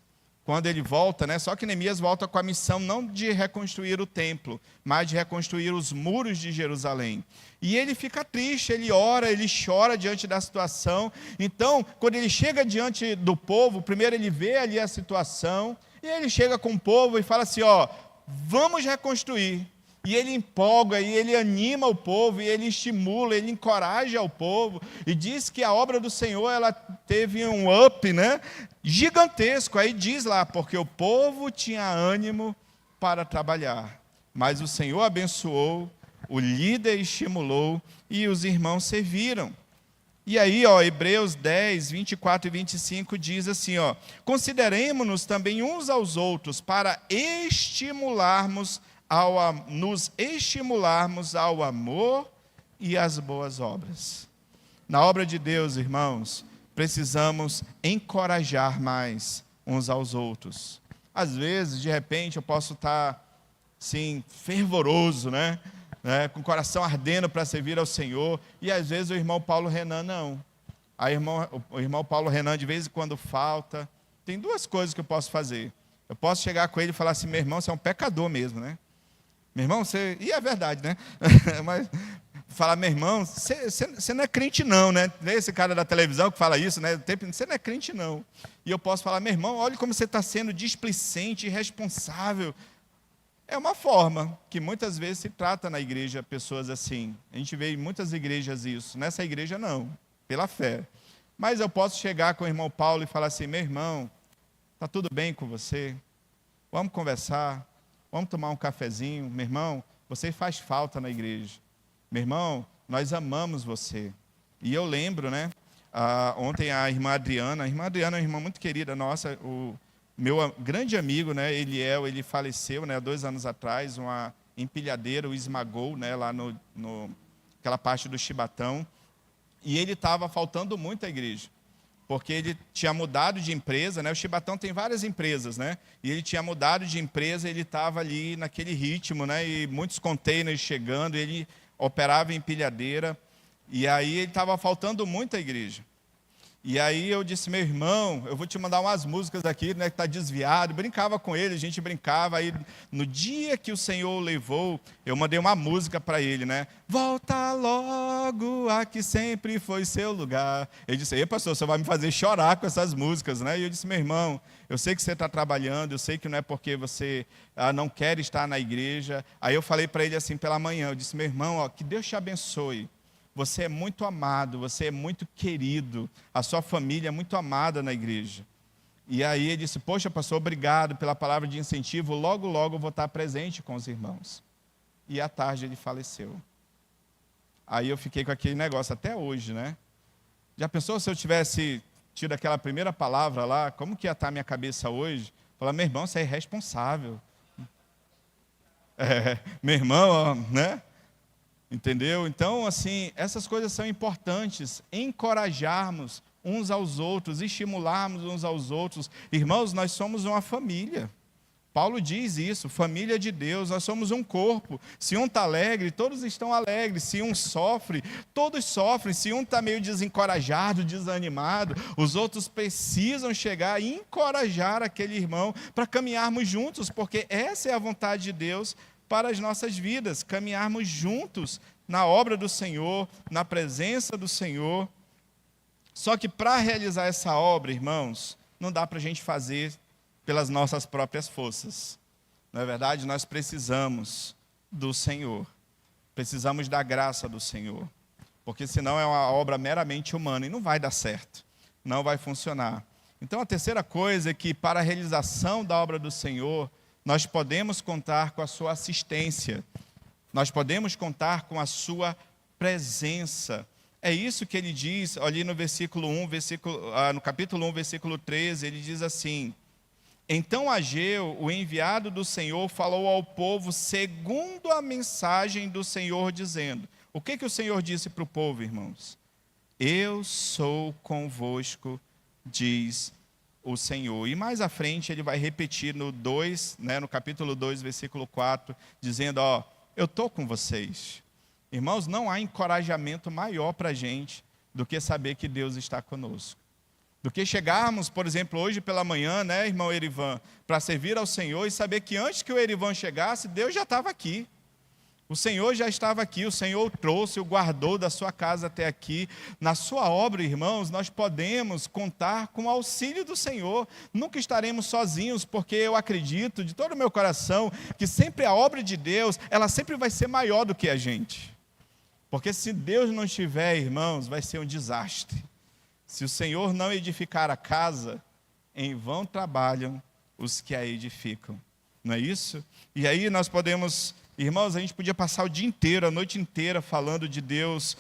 Quando ele volta, né? Só que Neemias volta com a missão não de reconstruir o templo, mas de reconstruir os muros de Jerusalém. E ele fica triste, ele ora, ele chora diante da situação. Então, quando ele chega diante do povo, primeiro ele vê ali a situação, e ele chega com o povo e fala assim, vamos reconstruir. E ele empolga, e ele anima o povo, e ele estimula, ele encoraja o povo, e diz que a obra do Senhor, ela teve um up, né, gigantesco. Aí diz lá, porque o povo tinha ânimo para trabalhar, mas o Senhor abençoou, o líder estimulou, e os irmãos serviram. E aí, Hebreus 10, 24 e 25 diz assim, consideremo-nos também uns aos outros, para nos estimularmos ao amor e às boas obras. Na obra de Deus, irmãos, precisamos encorajar mais uns aos outros. Às vezes, de repente, eu posso estar, assim, fervoroso, né? Com o coração ardendo para servir ao Senhor, e às vezes o irmão Paulo Renan não. O irmão Paulo Renan, de vez em quando, falta. Tem duas coisas que eu posso fazer. Eu posso chegar com ele e falar assim, meu irmão, você é um pecador mesmo, né? Meu irmão, você... E é verdade, né? Mas falar, meu irmão, você não é crente não, né? Esse cara da televisão que fala isso, né? Você não é crente não. E eu posso falar, meu irmão, olha como você está sendo displicente, irresponsável. É uma forma que muitas vezes se trata na igreja pessoas assim. A gente vê em muitas igrejas isso. Nessa igreja não, pela fé. Mas eu posso chegar com o irmão Paulo e falar assim, meu irmão, está tudo bem com você? Vamos conversar? Vamos tomar um cafezinho? Meu irmão, você faz falta na igreja. Meu irmão, nós amamos você. E eu lembro, né? Ontem a irmã Adriana é uma irmã muito querida nossa, o meu grande amigo, né, Eliel, ele faleceu, né, 2 anos atrás, uma empilhadeira o esmagou, né, lá naquela parte do Chibatão, e ele estava faltando muito à igreja, porque ele tinha mudado de empresa, né, o Chibatão tem várias empresas, né, e ele tinha mudado de empresa, ele estava ali naquele ritmo, né, e muitos containers chegando, ele operava em empilhadeira, e aí ele estava faltando muito à igreja. E aí eu disse, meu irmão, eu vou te mandar umas músicas aqui, né, que está desviado. Brincava com ele, a gente brincava. Aí no dia que o Senhor o levou, eu mandei uma música para ele, né? Volta logo a que sempre foi seu lugar. Ele disse, pastor, você vai me fazer chorar com essas músicas, né? E eu disse, meu irmão, eu sei que você está trabalhando, eu sei que não é porque você não quer estar na igreja. Aí eu falei para ele assim pela manhã, eu disse, meu irmão, que Deus te abençoe. Você é muito amado, você é muito querido, a sua família é muito amada na igreja. E aí ele disse, poxa, pastor, obrigado pela palavra de incentivo, logo, logo eu vou estar presente com os irmãos. E à tarde ele faleceu. Aí eu fiquei com aquele negócio até hoje, né? Já pensou se eu tivesse tido aquela primeira palavra lá, como que ia estar a minha cabeça hoje? Falar, meu irmão, você é irresponsável. Meu irmão, né? Entendeu? Então, assim, essas coisas são importantes, encorajarmos uns aos outros, estimularmos uns aos outros. Irmãos, nós somos uma família. Paulo diz isso, família de Deus, nós somos um corpo. Se um está alegre, todos estão alegres. Se um sofre, todos sofrem. Se um está meio desencorajado, desanimado, os outros precisam chegar e encorajar aquele irmão para caminharmos juntos, porque essa é a vontade de Deus para as nossas vidas, caminharmos juntos na obra do Senhor, na presença do Senhor. Só que para realizar essa obra, irmãos, não dá para a gente fazer pelas nossas próprias forças. Na verdade, nós precisamos do Senhor. Precisamos da graça do Senhor. Porque senão é uma obra meramente humana e não vai dar certo. Não vai funcionar. Então, a terceira coisa é que para a realização da obra do Senhor, nós podemos contar com a sua assistência. Nós podemos contar com a sua presença. É isso que ele diz ali no versículo 1, no capítulo 1, versículo 13, ele diz assim: então Ageu, o enviado do Senhor, falou ao povo segundo a mensagem do Senhor, dizendo... O que o Senhor disse para o povo, irmãos? Eu sou convosco, diz o Senhor. E mais à frente ele vai repetir no capítulo 2, versículo 4, dizendo, eu estou com vocês. Irmãos, não há encorajamento maior para a gente do que saber que Deus está conosco. Do que chegarmos, por exemplo, hoje pela manhã, irmão Erivan, para servir ao Senhor e saber que antes que o Erivan chegasse, Deus já estava aqui. O Senhor já estava aqui, o Senhor o trouxe, o guardou da sua casa até aqui. Na sua obra, irmãos, nós podemos contar com o auxílio do Senhor. Nunca estaremos sozinhos, porque eu acredito de todo o meu coração que sempre a obra de Deus, ela sempre vai ser maior do que a gente. Porque se Deus não estiver, irmãos, vai ser um desastre. Se o Senhor não edificar a casa, em vão trabalham os que a edificam. Não é isso? E aí nós podemos, irmãos, a gente podia passar o dia inteiro, a noite inteira, falando de Deus,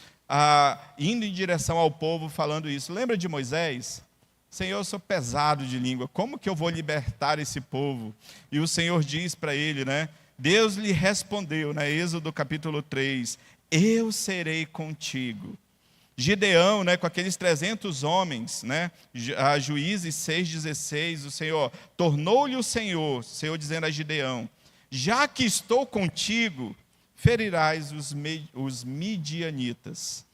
indo em direção ao povo, falando isso. Lembra de Moisés? Senhor, eu sou pesado de língua, como que eu vou libertar esse povo? E o Senhor diz para ele, Deus lhe respondeu, Êxodo capítulo 3, eu serei contigo. Gideão, com aqueles 300 homens, a Juízes 6,16, o Senhor, tornou-lhe o Senhor dizendo a Gideão, já que estou contigo, ferirás os midianitas.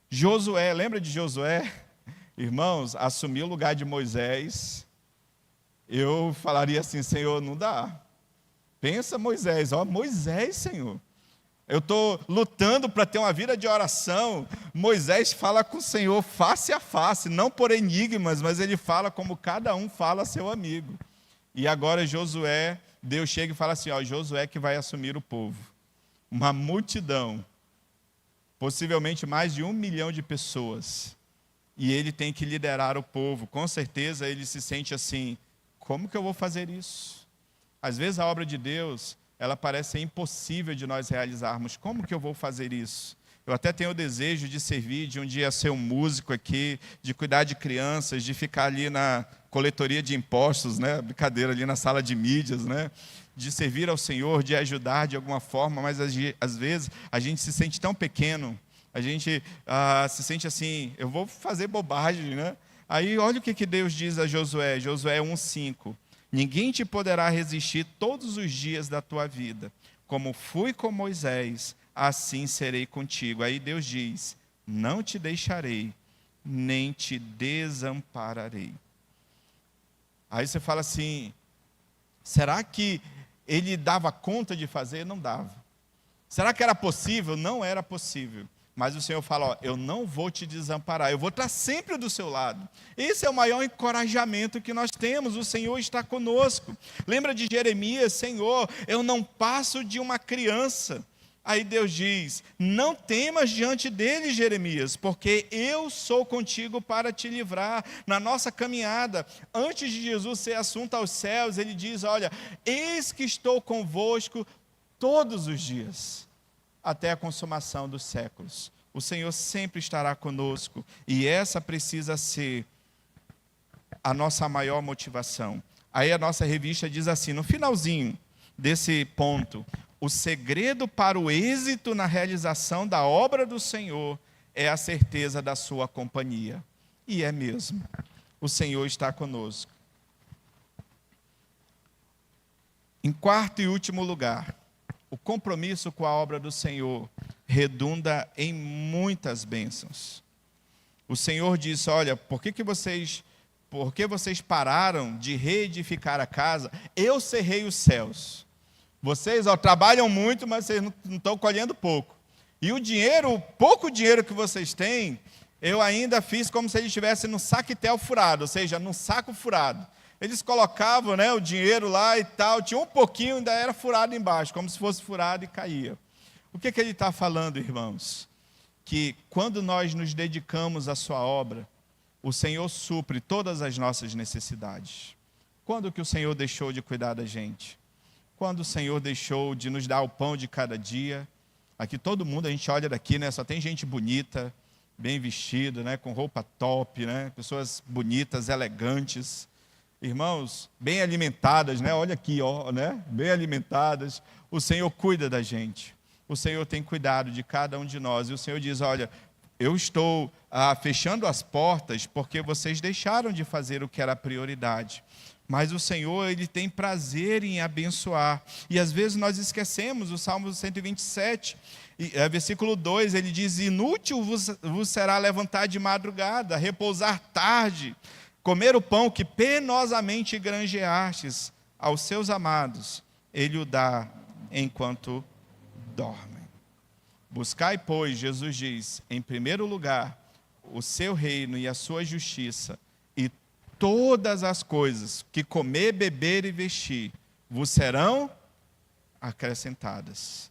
Josué, lembra de Josué? Irmãos, assumiu o lugar de Moisés, eu falaria assim, Senhor, não dá. Pensa Moisés, Moisés, Senhor. Eu estou lutando para ter uma vida de oração. Moisés fala com o Senhor face a face, não por enigmas, mas ele fala como cada um fala a seu amigo. E agora Josué, Deus chega e fala assim, Josué que vai assumir o povo. Uma multidão, possivelmente mais de 1 milhão de pessoas. E ele tem que liderar o povo. Com certeza ele se sente assim, como que eu vou fazer isso? Às vezes a obra de Deus... ela parece impossível de nós realizarmos. Como que eu vou fazer isso? Eu até tenho o desejo de servir, de um dia ser um músico aqui, de cuidar de crianças, de ficar ali na coletoria de impostos, brincadeira, ali na sala de mídias, de servir ao Senhor, de ajudar de alguma forma, mas às vezes a gente se sente tão pequeno, a gente se sente assim, eu vou fazer bobagem, Aí olha o que Deus diz a Josué, Josué 1,5. Ninguém te poderá resistir todos os dias da tua vida. Como fui com Moisés, assim serei contigo. Aí Deus diz, não te deixarei, nem te desampararei. Aí você fala assim, será que ele dava conta de fazer? Não dava. Será que era possível? Não era possível. Mas o Senhor fala, eu não vou te desamparar, eu vou estar sempre do seu lado. Esse é o maior encorajamento que nós temos, o Senhor está conosco. Lembra de Jeremias, Senhor, eu não passo de uma criança. Aí Deus diz, não temas diante dele, Jeremias, porque eu sou contigo para te livrar. Na nossa caminhada, antes de Jesus ser assunto aos céus, ele diz, olha, eis que estou convosco todos os dias, até a consumação dos séculos. O Senhor sempre estará conosco, e essa precisa ser a nossa maior motivação. Aí a nossa revista diz assim, no finalzinho desse ponto, o segredo para o êxito na realização da obra do Senhor é a certeza da sua companhia. E é mesmo. O Senhor está conosco. Em quarto e último lugar, o compromisso com a obra do Senhor redunda em muitas bênçãos. O Senhor disse, olha, por que vocês pararam de reedificar a casa? Eu cerrei os céus. Vocês trabalham muito, mas vocês não estão colhendo pouco. E o dinheiro, o pouco dinheiro que vocês têm, eu ainda fiz como se ele estivesse no saquetel furado, ou seja, num saco furado. Eles colocavam, né, o dinheiro lá e tal, tinha um pouquinho, ainda era furado embaixo, como se fosse furado e caía. O que ele está falando, irmãos? Que quando nós nos dedicamos à sua obra, o Senhor supre todas as nossas necessidades. Quando que o Senhor deixou de cuidar da gente? Quando o Senhor deixou de nos dar o pão de cada dia? Aqui todo mundo, a gente olha daqui, né, só tem gente bonita, bem vestida, né, com roupa top, né, pessoas bonitas, elegantes. Irmãos, bem alimentadas, né? Olha aqui, ó, né? Bem alimentadas. O Senhor cuida da gente. O Senhor tem cuidado de cada um de nós. E o Senhor diz, olha, eu estou fechando as portas porque vocês deixaram de fazer o que era prioridade. Mas o Senhor, Ele tem prazer em abençoar. E às vezes nós esquecemos o Salmo 127, versículo 2, ele diz, inútil vos será levantar de madrugada, repousar tarde, comer o pão que penosamente granjeastes aos seus amados, Ele o dá enquanto dormem. Buscai, pois, Jesus diz, em primeiro lugar, o seu reino e a sua justiça, e todas as coisas que comer, beber e vestir vos serão acrescentadas.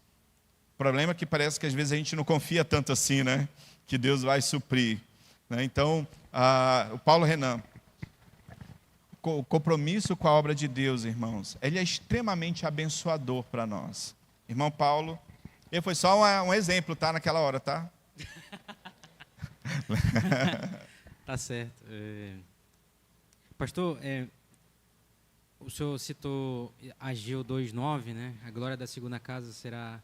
O problema é que parece que às vezes a gente não confia tanto assim, né? Que Deus vai suprir. Né? Então, o Paulo Renan, o compromisso com a obra de Deus, irmãos, ele é extremamente abençoador para nós. Irmão Paulo, ele foi só um exemplo, tá? Naquela hora, tá? Tá certo. Pastor, o senhor citou Ageu 2:9, né? A glória da segunda casa será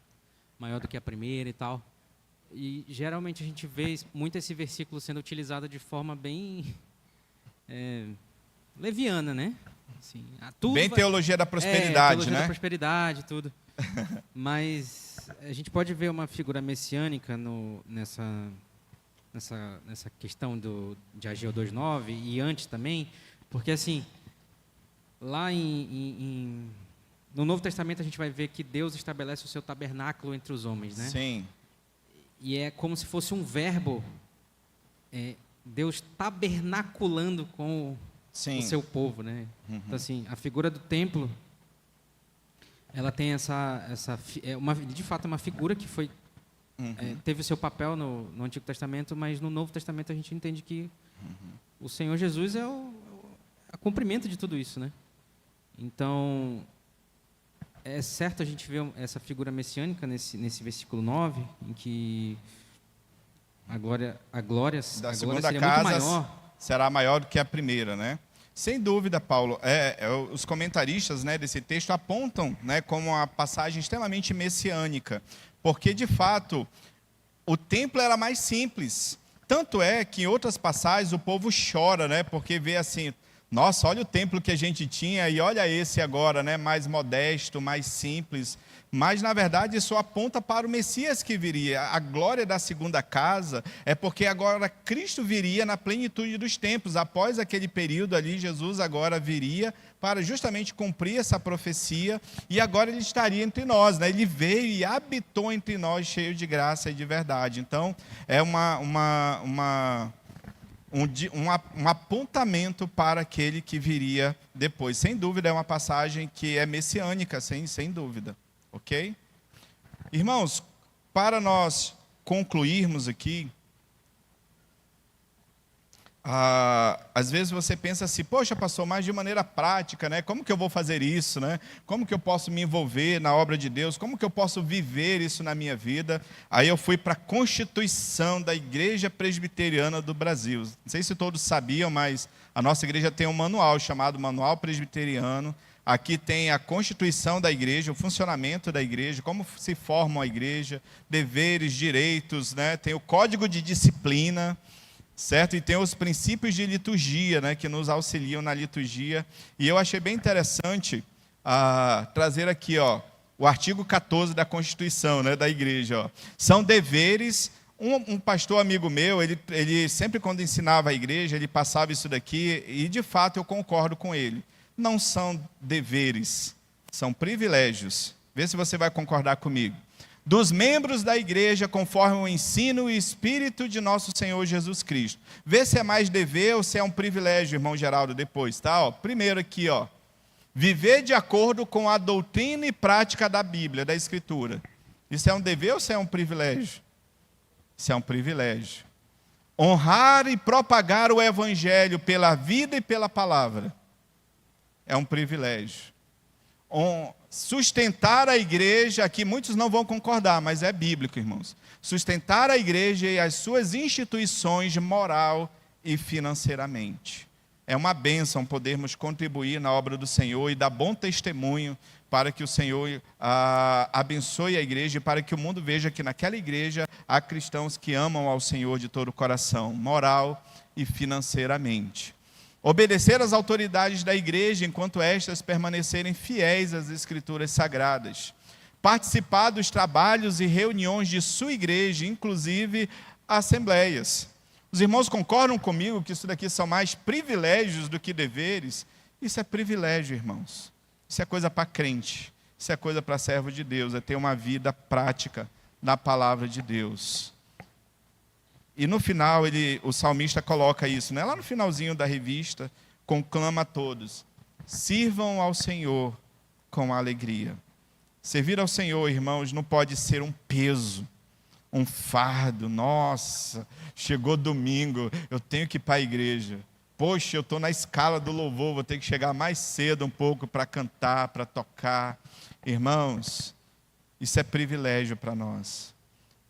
maior do que a primeira e tal. E geralmente a gente vê muito esse versículo sendo utilizado de forma bem leviana, né? Assim, bem teologia da prosperidade, teologia né? da prosperidade, tudo. Mas a gente pode ver uma figura messiânica nessa questão de Ageu 2:9 e antes também, porque assim, lá no Novo Testamento a gente vai ver que Deus estabelece o seu tabernáculo entre os homens, né? Sim. E é como se fosse um verbo, Deus tabernaculando com Sim. o seu povo, né? Uhum. Então assim, a figura do templo, ela tem de fato uma figura que foi teve o seu papel no Antigo Testamento, mas no Novo Testamento a gente entende que o Senhor Jesus é o cumprimento de tudo isso, né? Então, é certo a gente ver essa figura messiânica nesse versículo 9, em que a glória da segunda seria casa muito maior. Será maior do que a primeira, né? Sem dúvida, Paulo. Os comentaristas, né, desse texto apontam, né, como uma passagem extremamente messiânica, porque, de fato, o templo era mais simples. Tanto é que em outras passagens o povo chora, né, porque vê assim, nossa, olha o templo que a gente tinha e olha esse agora, né, mais modesto, mais simples. Mas, na verdade, isso aponta para o Messias que viria. A glória da segunda casa é porque agora Cristo viria na plenitude dos tempos. Após aquele período ali, Jesus agora viria para justamente cumprir essa profecia. E agora Ele estaria entre nós, né? Ele veio e habitou entre nós, cheio de graça e de verdade. Então, é um apontamento para aquele que viria depois. Sem dúvida, é uma passagem que é messiânica, sem dúvida. Ok? Irmãos, para nós concluirmos aqui, às vezes você pensa assim, poxa, pastor, mas de maneira prática, né? Como que eu vou fazer isso, né? Como que eu posso me envolver na obra de Deus? Como que eu posso viver isso na minha vida? Aí eu fui para a Constituição da Igreja Presbiteriana do Brasil. Não sei se todos sabiam, mas a nossa igreja tem um manual chamado Manual Presbiteriano. Aqui tem a Constituição da igreja, o funcionamento da igreja, como se forma a igreja, deveres, direitos, né? Tem o Código de Disciplina. certo? E tem os princípios de liturgia, né, que nos auxiliam na liturgia. E eu achei bem interessante trazer aqui, o artigo 14 da Constituição, né, da igreja. São deveres. Um pastor amigo meu, ele sempre quando ensinava a igreja, ele passava isso daqui, e de fato eu concordo com ele. Não são deveres, são privilégios. Vê se você vai concordar comigo. Dos membros da igreja, conforme o ensino e espírito de nosso Senhor Jesus Cristo. Vê se é mais dever ou se é um privilégio, irmão Geraldo, depois, tá? Primeiro aqui, viver de acordo com a doutrina e prática da Bíblia, da Escritura. Isso é um dever ou isso é um privilégio? Isso é um privilégio. Honrar e propagar o Evangelho pela vida e pela palavra. É um privilégio. Sustentar a igreja, aqui muitos não vão concordar, mas é bíblico, irmãos. Sustentar a igreja e as suas instituições moral e financeiramente. É uma bênção podermos contribuir na obra do Senhor e dar bom testemunho para que o Senhor abençoe a igreja e para que o mundo veja que naquela igreja há cristãos que amam ao Senhor de todo o coração, moral e financeiramente. Obedecer às autoridades da igreja enquanto estas permanecerem fiéis às Escrituras Sagradas. Participar dos trabalhos e reuniões de sua igreja, inclusive assembleias. Os irmãos concordam comigo que isso daqui são mais privilégios do que deveres? Isso é privilégio, irmãos. Isso é coisa para crente. Isso é coisa para servo de Deus. É ter uma vida prática na palavra de Deus. E no final, o salmista coloca isso, né? Lá no finalzinho da revista, conclama a todos: sirvam ao Senhor com alegria. Servir ao Senhor, irmãos, não pode ser um peso, um fardo. Nossa, chegou domingo, eu tenho que ir para a igreja. Poxa, eu estou na escala do louvor, vou ter que chegar mais cedo um pouco para cantar, para tocar. Irmãos, isso é privilégio para nós.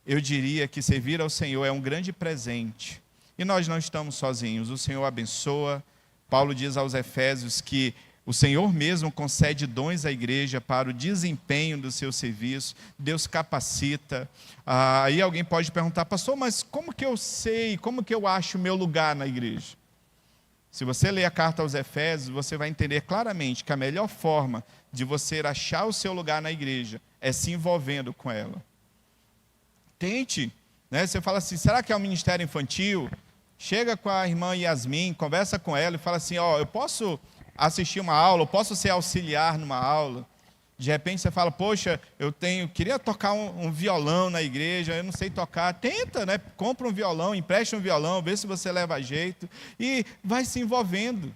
Eu diria que servir ao Senhor é um grande presente. E nós não estamos sozinhos. O Senhor abençoa. Paulo diz aos Efésios que o Senhor mesmo concede dons à igreja para o desempenho do seu serviço. Deus capacita. Aí alguém pode perguntar: pastor, mas como que eu sei, como que eu acho o meu lugar na igreja? Se você ler a carta aos Efésios, você vai entender claramente que a melhor forma de você achar o seu lugar na igreja é se envolvendo com ela. Tente, né? Você fala assim: será que é um ministério infantil? Chega com a irmã Yasmin, conversa com ela e fala assim: eu posso assistir uma aula, eu posso ser auxiliar numa aula. De repente você fala: poxa, queria tocar um violão na igreja, eu não sei tocar. Tenta, né? Compra um violão, empresta um violão, vê se você leva jeito e vai se envolvendo.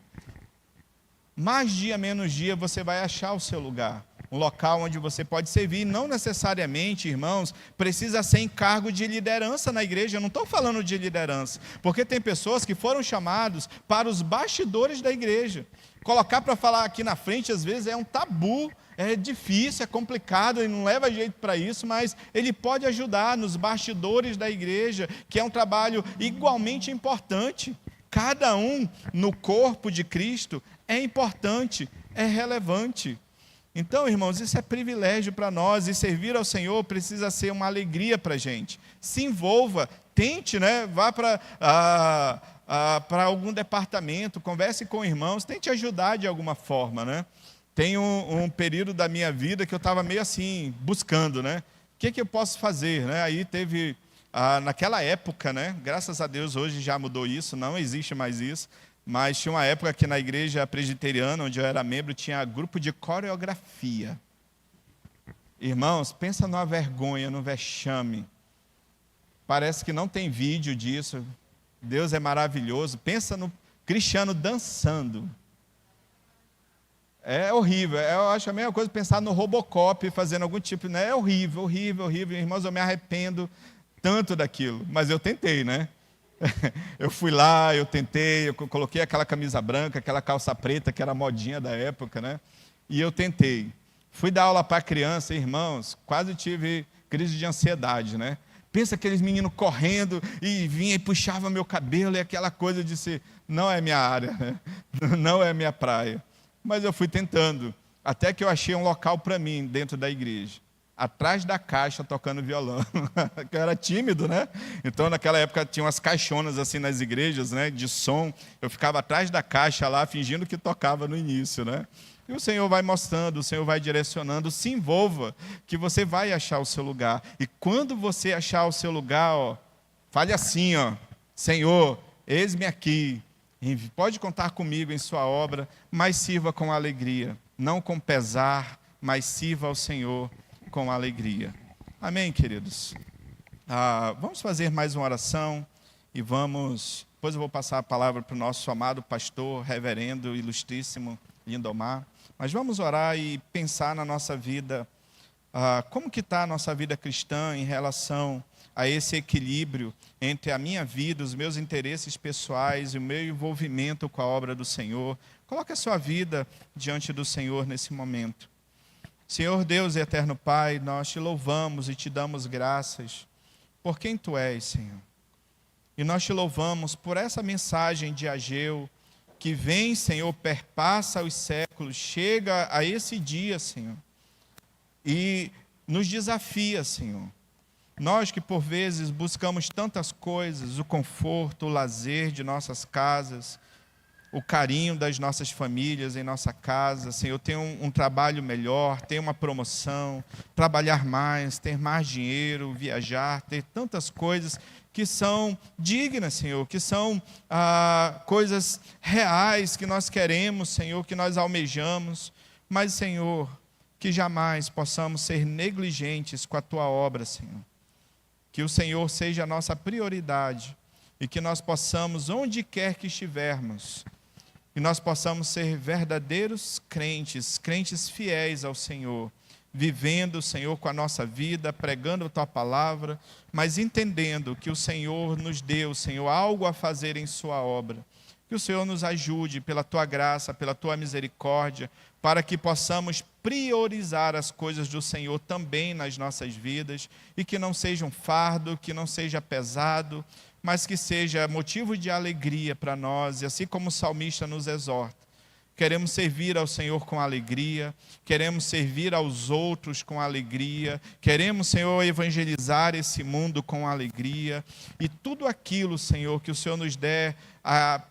Mais dia, menos dia, você vai achar o seu lugar. Um local onde você pode servir. Não necessariamente, irmãos, precisa ser em cargo de liderança na igreja. Eu não estou falando de liderança, porque tem pessoas que foram chamados para os bastidores da igreja. Colocar para falar aqui na frente, às vezes, é um tabu, é difícil, é complicado, ele não leva jeito para isso, mas ele pode ajudar nos bastidores da igreja, que é um trabalho igualmente importante. Cada um no corpo de Cristo é importante, é relevante. Então, irmãos, isso é privilégio para nós, e servir ao Senhor precisa ser uma alegria para a gente. Se envolva, tente, né? Vá para algum departamento, converse com irmãos, tente ajudar de alguma forma, né? Tem um período da minha vida que eu estava meio assim, buscando, né? O que eu posso fazer, né? Aí teve, naquela época, né? Graças a Deus hoje já mudou isso, não existe mais isso. Mas tinha uma época que na igreja presbiteriana, onde eu era membro, tinha grupo de coreografia. Irmãos, pensa numa vergonha, num vexame. Parece que não tem vídeo disso. Deus é maravilhoso. Pensa no cristiano dançando. É horrível. Eu acho a mesma coisa pensar no Robocop fazendo algum tipo, né? É horrível, horrível, horrível. Irmãos, eu me arrependo tanto daquilo. Mas eu tentei, né? Eu fui lá, eu tentei, eu coloquei aquela camisa branca, aquela calça preta, que era a modinha da época, né? E eu tentei. Fui dar aula para criança, irmãos, quase tive crise de ansiedade, né? Pensa aqueles meninos correndo e vinha e puxava meu cabelo e aquela coisa, eu disse: não é minha área, né? Não é minha praia. Mas eu fui tentando, até que eu achei um local para mim dentro da igreja. atrás da caixa tocando violão. Eu era tímido, né? Então, naquela época, tinha umas caixonas assim nas igrejas, né, de som. Eu ficava atrás da caixa lá, fingindo que tocava no início, né? E o Senhor vai mostrando, o Senhor vai direcionando. Se envolva, que você vai achar o seu lugar. E quando você achar o seu lugar, ó, fale assim, ó: Senhor, eis-me aqui. Pode contar comigo em sua obra, mas sirva com alegria. Não com pesar, mas sirva ao Senhor com alegria. Amém, queridos? Vamos fazer mais uma oração e vamos... Depois eu vou passar a palavra para o nosso amado pastor, reverendo, ilustríssimo Lindomar. Mas vamos orar e pensar na nossa vida, como que está a nossa vida cristã em relação a esse equilíbrio entre a minha vida, os meus interesses pessoais e o meu envolvimento com a obra do Senhor. Coloque a sua vida diante do Senhor nesse momento. Senhor Deus e eterno Pai, nós te louvamos e te damos graças por quem Tu és, Senhor. E nós te louvamos por essa mensagem de Ageu, que vem, Senhor, perpassa os séculos, chega a esse dia, Senhor, e nos desafia, Senhor. Nós que por vezes buscamos tantas coisas, o conforto, o lazer de nossas casas, o carinho das nossas famílias em nossa casa, Senhor, ter um trabalho melhor, ter uma promoção, trabalhar mais, ter mais dinheiro, viajar, ter tantas coisas que são dignas, Senhor, que são coisas reais que nós queremos, Senhor, que nós almejamos, mas, Senhor, que jamais possamos ser negligentes com a Tua obra, Senhor. Que o Senhor seja a nossa prioridade e que nós possamos, onde quer que estivermos, que nós possamos ser verdadeiros crentes, crentes fiéis ao Senhor, vivendo, Senhor, com a nossa vida, pregando a Tua palavra, mas entendendo que o Senhor nos deu, Senhor, algo a fazer em Sua obra. Que o Senhor nos ajude pela Tua graça, pela Tua misericórdia, para que possamos priorizar as coisas do Senhor também nas nossas vidas, e que não seja um fardo, que não seja pesado, mas que seja motivo de alegria para nós, e assim como o salmista nos exorta, queremos servir ao Senhor com alegria, queremos servir aos outros com alegria, queremos, Senhor, evangelizar esse mundo com alegria, e tudo aquilo, Senhor, que o Senhor nos der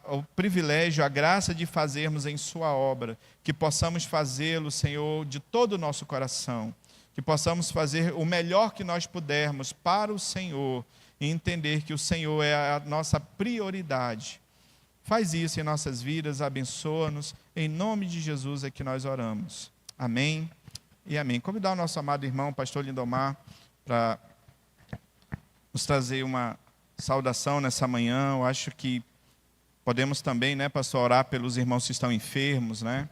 o privilégio, a graça de fazermos em Sua obra, que possamos fazê-lo, Senhor, de todo o nosso coração, que possamos fazer o melhor que nós pudermos para o Senhor, e entender que o Senhor é a nossa prioridade. Faz isso em nossas vidas, abençoa-nos, em nome de Jesus é que nós oramos. Amém e amém. Convidar o nosso amado irmão, pastor Lindomar, para nos trazer uma saudação nessa manhã. Eu acho que podemos também, né, pastor, orar pelos irmãos que estão enfermos, né?